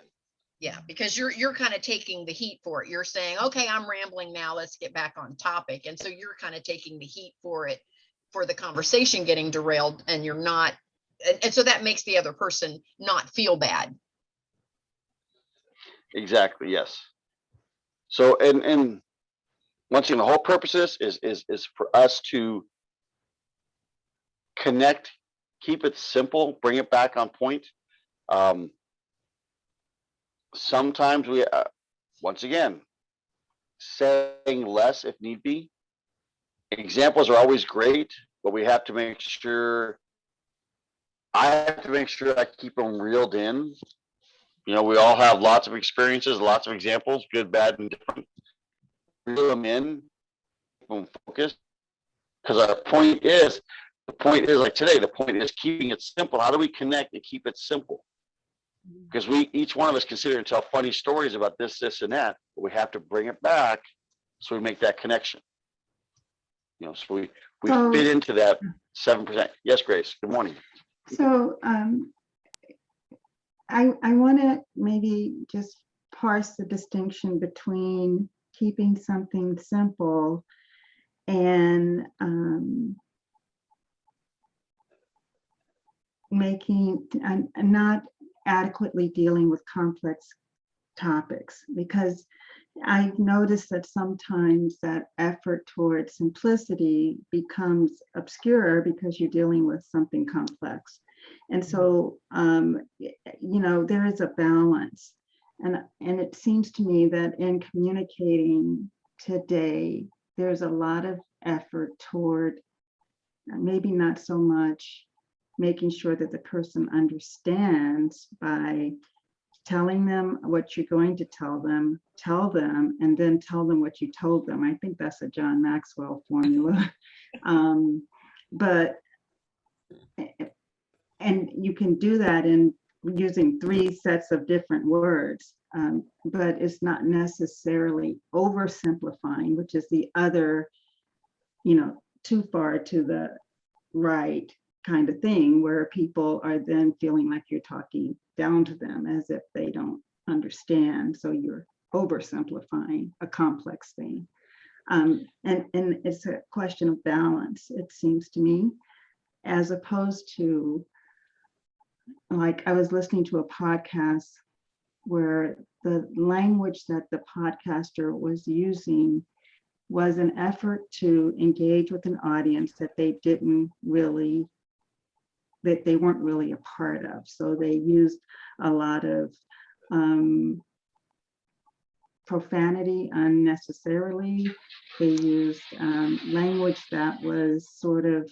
Yeah, because you're kind of taking the heat for it. You're saying, okay, I'm rambling now, let's get back on topic. And so you're kind of taking the heat for it, for the conversation getting derailed, and you're not, and so that makes the other person not feel bad. Exactly, yes. So and once again, the whole purpose is for us to connect, keep it simple, bring it back on point. Sometimes we, once again, saying less if need be. Examples are always great, but we have to make sure, I have to make sure I keep them reeled in. We all have lots of experiences, lots of examples, good, bad, and different. Reel them in, keep them focused, because our point is like today, the point is keeping it simple. How do we connect and keep it simple? Because each one of us consider and tell funny stories about this, and that, but we have to bring it back so we make that connection. So we fit into that 7%. Yes, Grace. Good morning. So I want to maybe just parse the distinction between keeping something simple and making and not adequately dealing with complex topics, because I've noticed that sometimes that effort towards simplicity becomes obscure because you're dealing with something complex. And so, there is a balance. And it seems to me that in communicating today, there's a lot of effort toward maybe not so much making sure that the person understands by telling them what you're going to tell them, and then tell them what you told them. I think that's a John Maxwell formula. And you can do that in using 3 sets of different words, but it's not necessarily oversimplifying, which is the other, too far to the right kind of thing, where people are then feeling like you're talking down to them as if they don't understand. So you're oversimplifying a complex thing. And it's a question of balance, it seems to me, as opposed to, like, I was listening to a podcast where the language that the podcaster was using was an effort to engage with an audience that they weren't really a part of. So they used a lot of profanity unnecessarily. They used language that was sort of,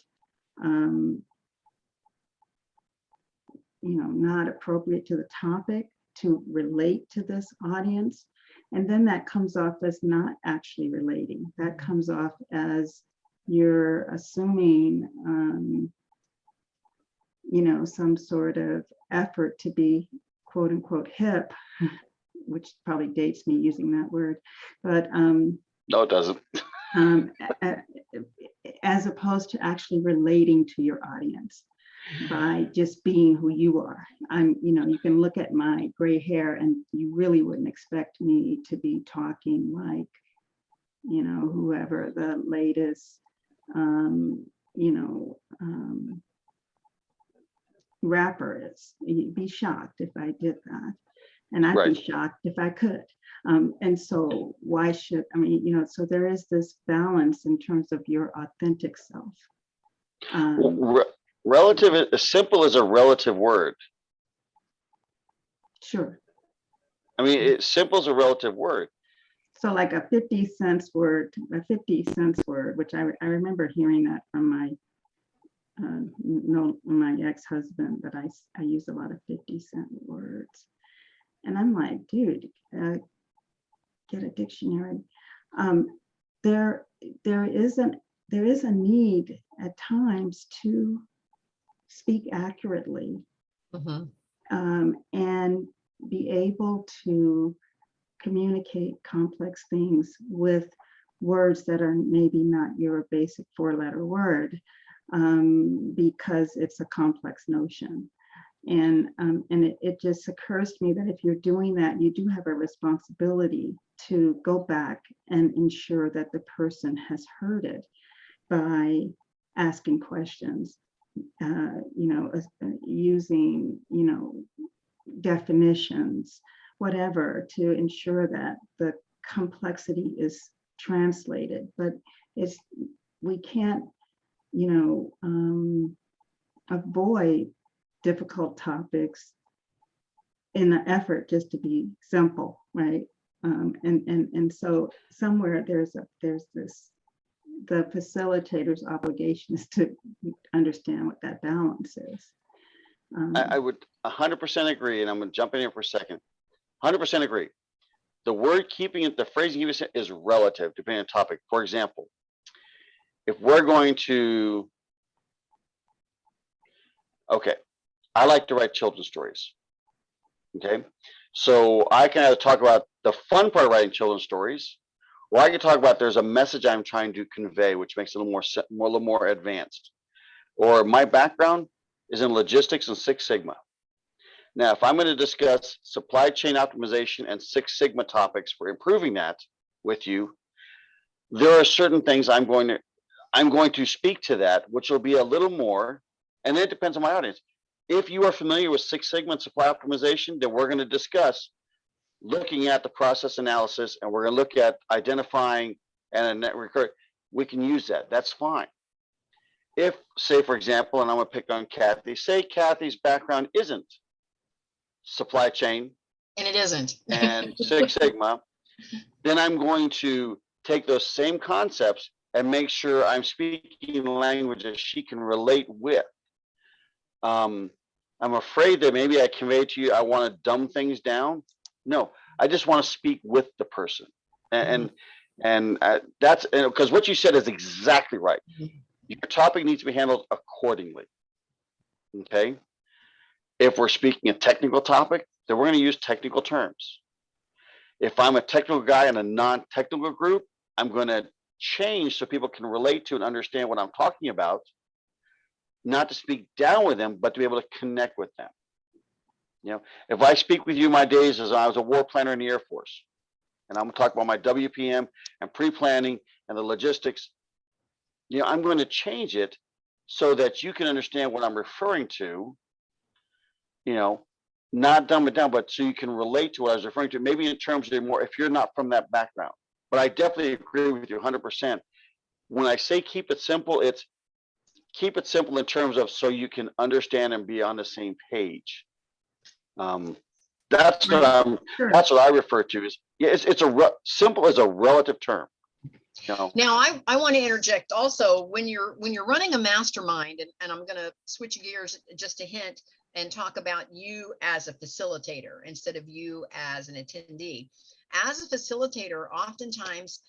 not appropriate to the topic to relate to this audience. And then that comes off as not actually relating. That comes off as you're assuming, some sort of effort to be quote unquote hip, which probably dates me using that word, but No, it doesn't. As opposed to actually relating to your audience by just being who you are. You can look at my gray hair and you really wouldn't expect me to be talking like, whoever the latest, rapper is. You'd be shocked if I did that. And I'd be shocked if I could. And so why should, so there is this balance in terms of your authentic self. Relative, as simple as a relative word. Sure. Simple is a relative word. So like a 50 cents word, which I remember hearing that from my ex-husband, that I use a lot of 50-cent words. And I'm like, dude, get a dictionary. There is a need at times to speak accurately, and be able to communicate complex things with words that are maybe not your basic 4-letter word, because it's a complex notion. And it just occurs to me that if you're doing that, you do have a responsibility to go back and ensure that the person has heard it by asking questions, using, definitions, whatever, to ensure that the complexity is translated. But we can't, avoid difficult topics in an effort just to be simple, right? And so somewhere there's this, the facilitator's obligation is to understand what that balance is. I would 100% agree, and I'm going to jump in here for a second. 100% agree. The word keeping it, the phrasing he was saying is relative depending on topic. For example, if we're going to, okay, I like to write children's stories. Okay, so I can either talk about the fun part of writing children's stories, or I can talk about there's a message I'm trying to convey, which makes it a little more advanced. Or my background, is in logistics and Six Sigma. Now, if I'm going to discuss supply chain optimization and Six Sigma topics for improving that with you, there are certain things I'm going to speak to that, which will be a little more, and it depends on my audience. If you are familiar with Six Sigma and supply optimization, then we're going to discuss looking at the process analysis, and we're going to look at identifying and a net recur. We can use that. That's fine. If, say, for example, and I'm going to pick on Kathy, say Kathy's background isn't supply chain And it isn't. and Six Sigma, then I'm going to take those same concepts and make sure I'm speaking language that she can relate with. I'm afraid that maybe I convey to you, I want to dumb things down. No, I just want to speak with the person. And that's because what you said is exactly right. Your topic needs to be handled accordingly. Okay. If we're speaking a technical topic, then we're going to use technical terms. If I'm a technical guy in a non-technical group, I'm going to change so people can relate to and understand what I'm talking about, not to speak down with them, but to be able to connect with them. You know, if I speak with you my days as I was a war planner in the Air Force, and I'm going to talk about my WPM and pre-planning and the logistics, you know, I'm going to change it so that you can understand what I'm referring to, you know, not dumb it down, but so you can relate to what I was referring to, maybe in terms of more, if you're not from that background. But I definitely agree with you 100%. When I say keep it simple, it's keep it simple in terms of so you can understand and be on the same page. That's what I refer to as, yeah, it's simple as a relative term. You know? Now, I want to interject also when you're running a mastermind, and I'm going to switch gears just a hint and talk about you as a facilitator instead of you as an attendee. As a facilitator, oftentimes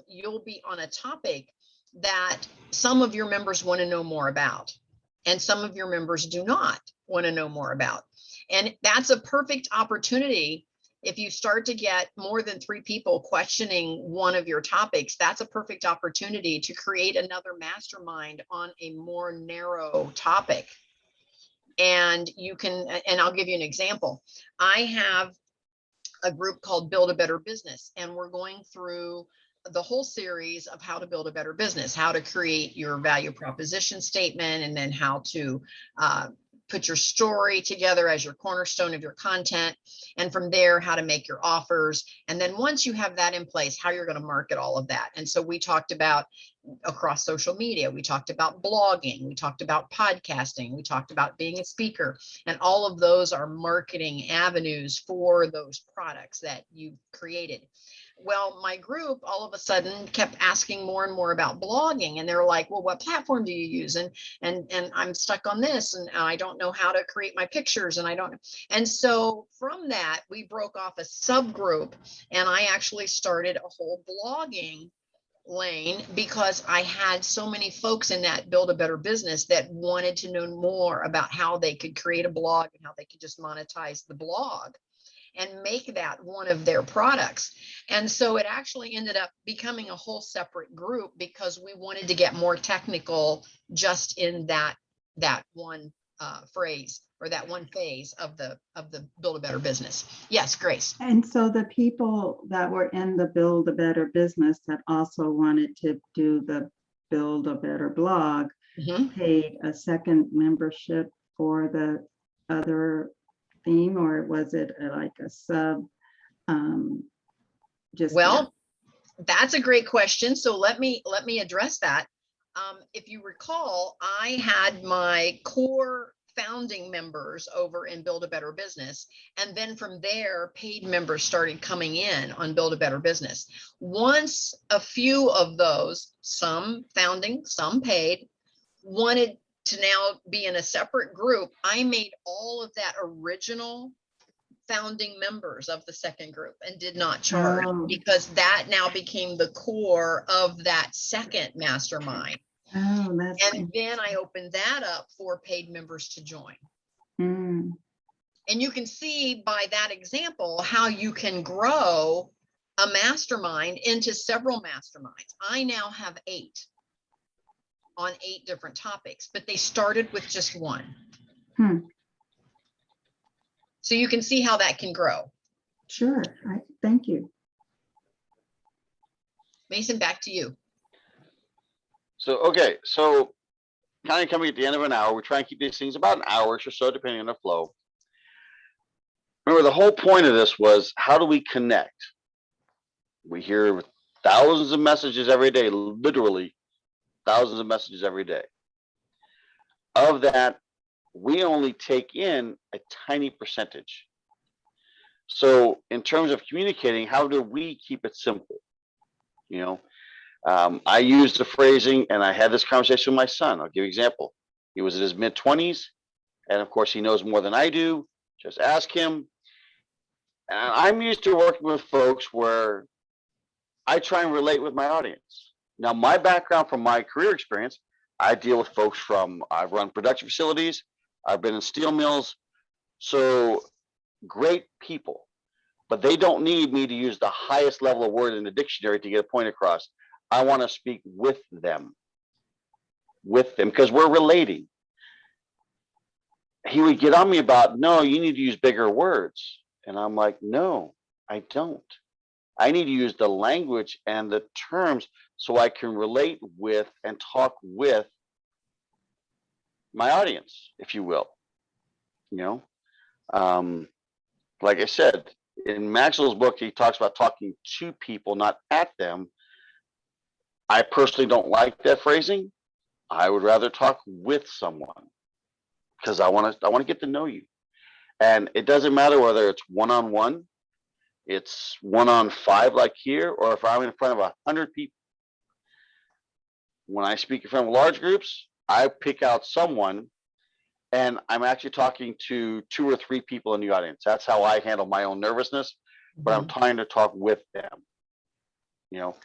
you'll be on a topic that some of your members want to know more about, and some of your members do not want to know more about. And that's a perfect opportunity. If you start to get more than 3 people questioning one of your topics, that's a perfect opportunity to create another mastermind on a more narrow topic. And you can, and I'll give you an example. I have a group called Build a Better Business, and we're going through the whole series of how to build a better business, how to create your value proposition statement, and then how to put your story together as your cornerstone of your content. And from there, how to make your offers. And then once you have that in place, how you're going to market all of that. And so we talked about across social media, we talked about blogging, we talked about podcasting, we talked about being a speaker, and all of those are marketing avenues for those products that you've created. Well, my group all of a sudden kept asking more and more about blogging, and they're like, well, what platform do you use? And I'm stuck on this, and I don't know how to create my pictures, and I don't know. And so from that, we broke off a subgroup, and I actually started a whole blogging lane because I had so many folks in that Build a Better Business that wanted to know more about how they could create a blog and how they could just monetize the blog and make that one of their products. And so it actually ended up becoming a whole separate group because we wanted to get more technical just in that one phrase or that one phase of the Build a Better Business. Yes, Grace. And so the people that were in the Build a Better Business that also wanted to do the Build a Better blog paid a second membership for the other theme, or was it like a sub? That's a great question. So let me address that. If you recall, I had my core founding members over in Build a Better Business. And then from there, paid members started coming in on Build a Better Business. Once a few of those, some founding, some paid, wanted to now be in a separate group, I made all of that original founding members of the second group and did not charge because that now became the core of that second mastermind. And then I opened that up for paid members to join. And you can see by that example how you can grow a mastermind into several masterminds. I now have 8 on 8 different topics, but they started with just one. Hmm. So you can see how that can grow. Sure. Thank you. Mason, back to you. So, okay, so kind of coming at the end of an hour, we try and keep these things about an hour or so, depending on the flow. Remember, the whole point of this was, how do we connect? We hear thousands of messages every day, literally thousands of messages every day. Of that, we only take in a tiny percentage. So in terms of communicating, how do we keep it simple? You know, I used the phrasing, and I had this conversation with my son. I'll give you an example. He was in his mid-20s, and of course he knows more than I do. Just ask him. And I'm used to working with folks where I try and relate with my audience. Now, my background from my career experience, I deal with folks I've run production facilities, I've been in steel mills, so great people, but they don't need me to use the highest level of word in the dictionary to get a point across. I want to speak with them, because we're relating. He would get on me about, no, you need to use bigger words. And I'm like, no, I don't. I need to use the language and the terms so I can relate with and talk with my audience, if you will. You know, like I said, in Maxwell's book, he talks about talking to people, not at them. I personally don't like that phrasing. I would rather talk with someone, because I want to get to know you. And it doesn't matter whether it's one-on-one, it's 1-on-5 like here, or if I'm in front of 100 people. When I speak in front of large groups, I pick out someone, and I'm actually talking to 2 or 3 people in the audience. That's how I handle my own nervousness, but I'm trying to talk with them, you know,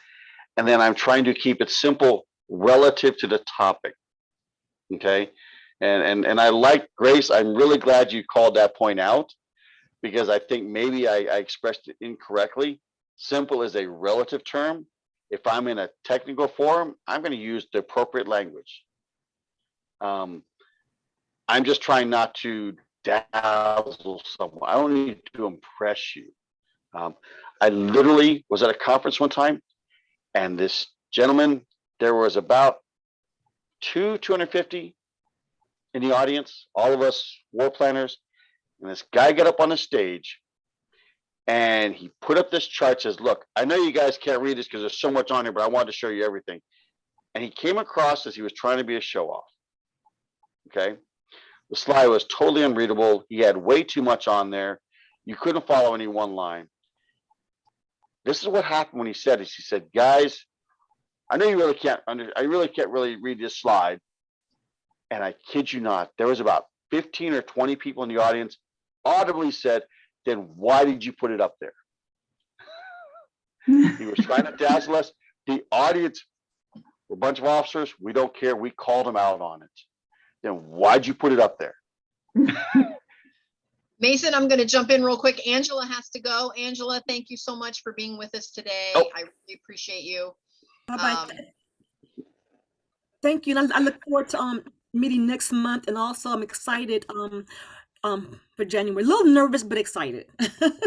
and then I'm trying to keep it simple relative to the topic. Okay. And I like, Grace, I'm really glad you called that point out, because I think maybe I expressed it incorrectly. Simple is a relative term. If I'm in a technical forum, I'm going to use the appropriate language. I'm just trying not to dazzle someone. I don't need to impress you. I literally was at a conference one time, and this gentleman, there was about 250 in the audience, all of us war planners, and this guy got up on the stage, and he put up this chart, says, look, I know you guys can't read this because there's so much on here, but I wanted to show you everything. And he came across as he was trying to be a show off. Okay. The slide was totally unreadable. He had way too much on there. You couldn't follow any one line. This is what happened when he said this. He said, guys, I know you really can't I really can't really read this slide. And I kid you not, there was about 15 or 20 people in the audience audibly said, then why did you put it up there? He was trying to dazzle us. The audience, we're a bunch of officers. We don't care. We called him out on it. Then why'd you put it up there? Mason, I'm going to jump in real quick. Angela has to go. Angela, thank you so much for being with us today. Oh. I really appreciate you. Bye-bye. Thank you. And I look forward to meeting next month, and also I'm excited for January. A little nervous, but excited.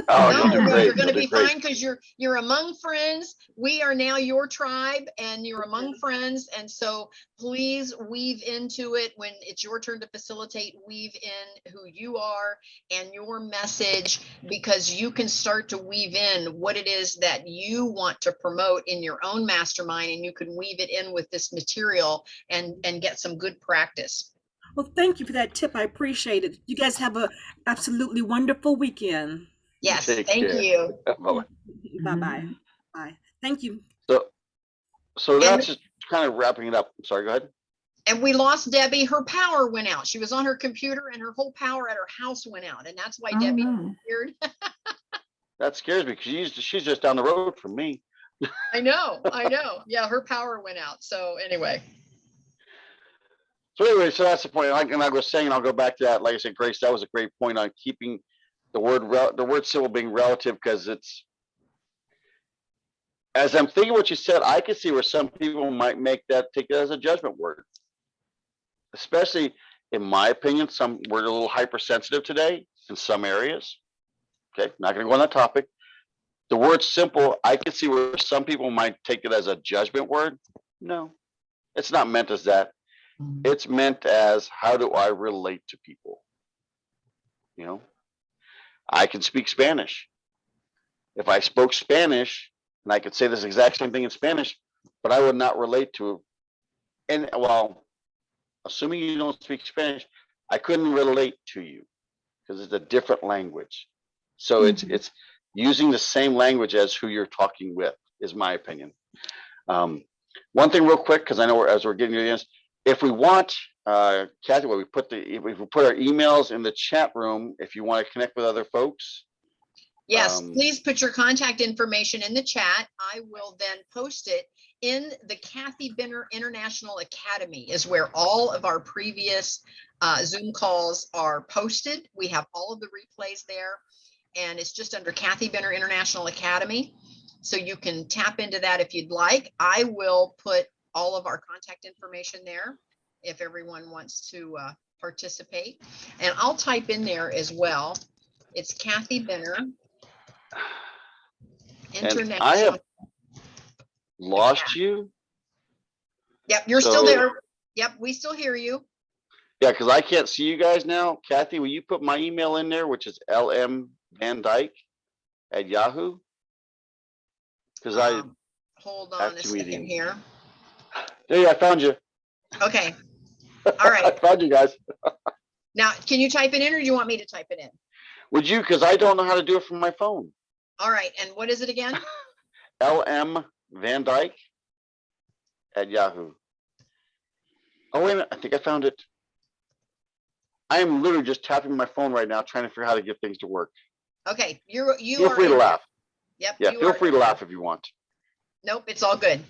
Oh, No, you'll do great. you're going to You'll be do great. fine, because you're among friends. We are now your tribe, and you're among friends. And so please weave into it when it's your turn to facilitate. Weave in who you are and your message, because you can start to weave in what it is that you want to promote in your own mastermind, and you can weave it in with this material and get some good practice. Well, thank you for that tip. I appreciate it. You guys have a absolutely wonderful weekend. Yes, Take thank care. you. Bye-bye. Bye-bye. Bye. Thank you. So that's just kind of wrapping it up. Sorry, go ahead. And we lost Debbie. Her power went out. She was on her computer, and her whole power at her house went out. And that's why Oh, Debbie no. appeared. That scares me, because she's just down the road from me. I know. Yeah, her power went out. So anyway. So anyway, so that's the point. And I was saying, I'll go back to that. Like I said, Grace, that was a great point on keeping the word civil being relative, because it's, as I'm thinking what you said, I can see where some people might take that as a judgment word, especially in my opinion, we're a little hypersensitive today in some areas. Okay, not going to go on that topic. The word simple, I can see where some people might take it as a judgment word. No, it's not meant as that. It's meant as, how do I relate to people? You know, I can speak Spanish. If I spoke Spanish, and I could say this exact same thing in Spanish, but I would not relate to it. And well, assuming you don't speak Spanish, I couldn't relate to you because it's a different language. So it's using the same language as who you're talking with, is my opinion. One thing real quick, because I know as we're getting to the end, if we want, Kathy, we put our emails in the chat room, if you want to connect with other folks. Yes, please put your contact information in the chat. I will then post it in the Kathy Benner International Academy, is where all of our previous Zoom calls are posted. We have all of the replays there, and it's just under Kathy Benner International Academy. So you can tap into that if you'd like. I will put all of our contact information there if everyone wants to participate. And I'll type in there as well. It's Kathy Benner International. And I have lost you. Yep, you're still there. Yep, we still hear you. Yeah, because I can't see you guys now. Kathy, will you put my email in there, which is lmvandyke@yahoo? Because hold on a second here. There you go, I found you. Okay. All right. I found you guys. Now, can you type it in, or do you want me to type it in? Would you? Because I don't know how to do it from my phone. All right. And what is it again? lmvandyke@yahoo. Oh, wait a minute. I think I found it. I am literally just tapping my phone right now, trying to figure out how to get things to work. Okay. Feel free to laugh. Yep. Yeah, feel free to laugh if you want. Nope, it's all good.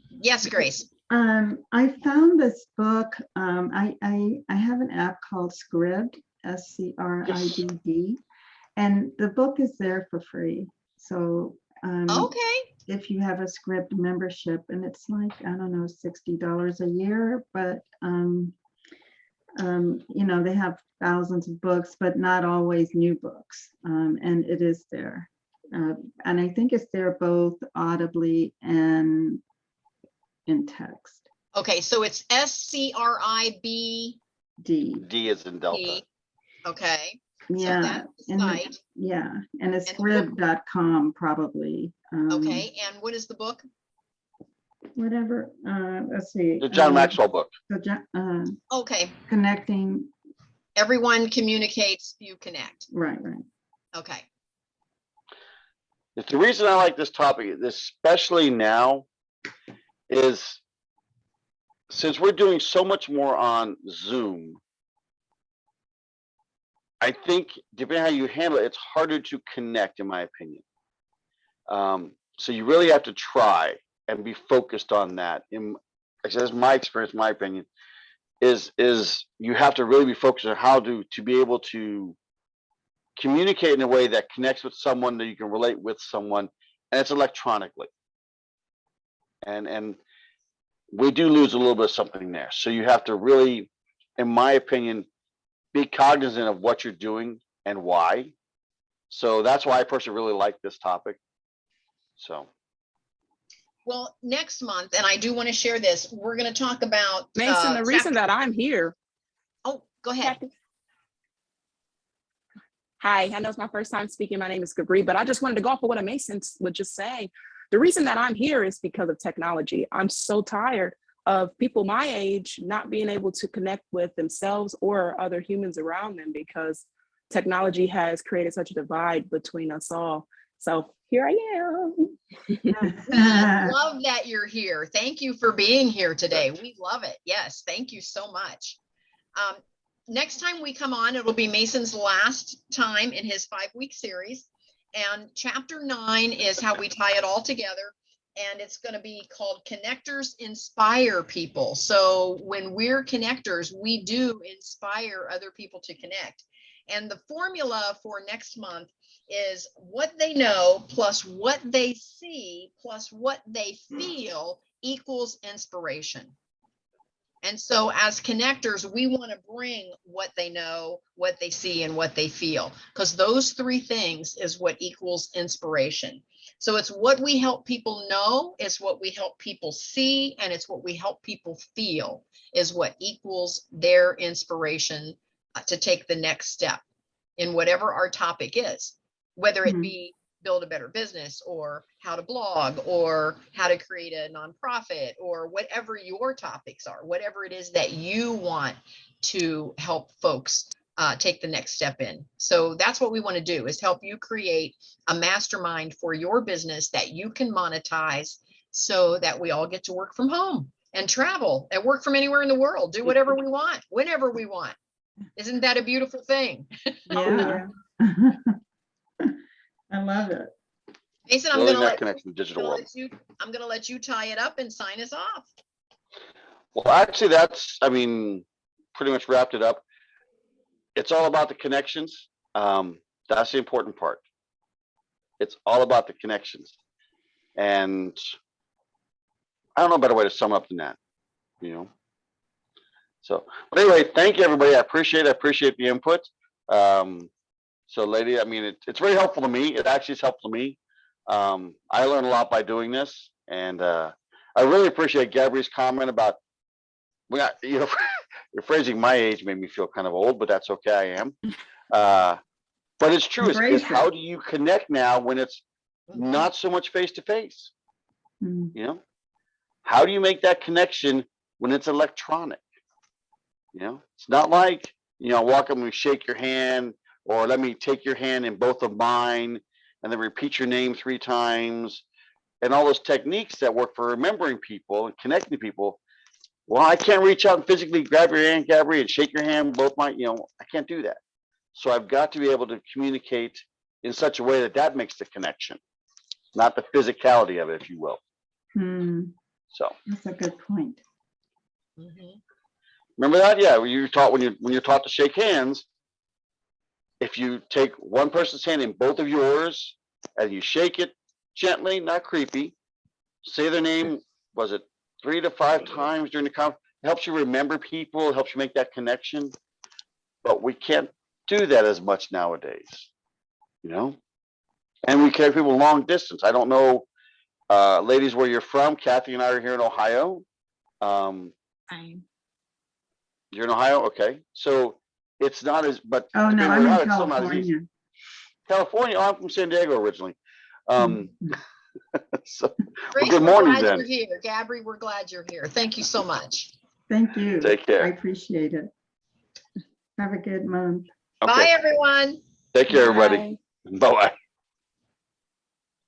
Yes, Grace. I found this book. I have an app called Scribd, SCRIBD, and the book is there for free. So Okay. if you have a Scribd membership, and it's like, I don't know, $60 a year, but you know, they have thousands of books, but not always new books, and it is there. And I think it's there both audibly and in text. Okay, so it's SCRIBD. D is in Delta. Okay. Yeah. So that's the site. Yeah, and it's scribd.com probably. Okay, and what is the book? Whatever. Let's see. The John Maxwell book. Okay. Connecting. Everyone communicates, you connect. Right. Okay. The reason I like this topic, especially now, is since we're doing so much more on Zoom, I think depending on how you handle it, it's harder to connect, in my opinion. So you really have to try and be focused on that. That's my experience, my opinion, is you have to really be focused on how to be able to communicate in a way that connects with someone, that you can relate with someone, and it's electronically. And we do lose a little bit of something there. So you have to really, in my opinion, be cognizant of what you're doing and why. So that's why I personally really like this topic. So. Well, next month, and I do want to share this, we're going to talk about Mason, the reason that I'm here. Oh, go ahead. Kathy. Hi, I know it's my first time speaking. My name is Gabri, but I just wanted to go off of what Mason was just saying. The reason that I'm here is because of technology. I'm so tired of people my age not being able to connect with themselves or other humans around them because technology has created such a divide between us all. So here I am. We love that you're here. Thank you for being here today. We love it. Yes, thank you so much. Next time we come on, it'll be Mason's last time in his 5-week series. And chapter 9 is how we tie it all together. And it's going to be called Connectors Inspire People. So when we're connectors, we do inspire other people to connect. And the formula for next month is what they know plus what they see plus what they feel equals inspiration. And so as connectors, we want to bring what they know, what they see, and what they feel, because those three things is what equals inspiration. So it's what we help people know, it's what we help people see, and it's what we help people feel is what equals their inspiration to take the next step in whatever our topic is, whether it be build a better business or how to blog or how to create a nonprofit or whatever your topics are, whatever it is that you want to help folks take the next step in. So that's what we want to do, is help you create a mastermind for your business that you can monetize so that we all get to work from home and travel and work from anywhere in the world, do whatever we want, whenever we want. Isn't that a beautiful thing? Yeah. I love it. Mason, I'm Building gonna that let connection in the digital world. I'm gonna let you tie it up and sign us off. Well, actually, that's, I mean, pretty much wrapped it up. It's all about the connections. That's the important part. It's all about the connections. And I don't know a better way to sum up than that, you know. So, but anyway, thank you, everybody. I appreciate the input. So, lady, I mean, it's very helpful to me. It actually is helpful to me. I learn a lot by doing this, and I really appreciate Gabri's comment about, we got, you know, your phrasing my age made me feel kind of old, but that's okay. I am. But it's true. Is how do you connect now when it's not so much face to face? You know, how do you make that connection when it's electronic? You know, it's not like, you know, walk up and shake your hand, or let me take your hand in both of mine and then repeat your name 3 times, and all those techniques that work for remembering people and connecting people. Well, I can't reach out and physically grab your hand, Gabri, and shake your hand, both mine, you know, I can't do that. So I've got to be able to communicate in such a way that that makes the connection, not the physicality of it, if you will. So That's a good point. Remember that? Yeah, you're taught when you're taught to shake hands. If you take one person's hand in both of yours and you shake it gently, not creepy, say their name, was it 3 to 5 times during the conference? It helps you remember people, it helps you make that connection. But we can't do that as much nowadays, you know? And we carry people long distance. I don't know, ladies, where you're from. Kathy and I are here in Ohio. You're in Ohio? Okay. So it's not as, but Oh, no, I'm in California. California. Oh, I'm from San Diego originally. So, Grace, well, good we're morning glad then. you're here. Gabri, we're glad you're here. Thank you so much. Thank you. Take care. I appreciate it. Have a good month. Okay. Bye, everyone. Take care, everybody. Bye-bye.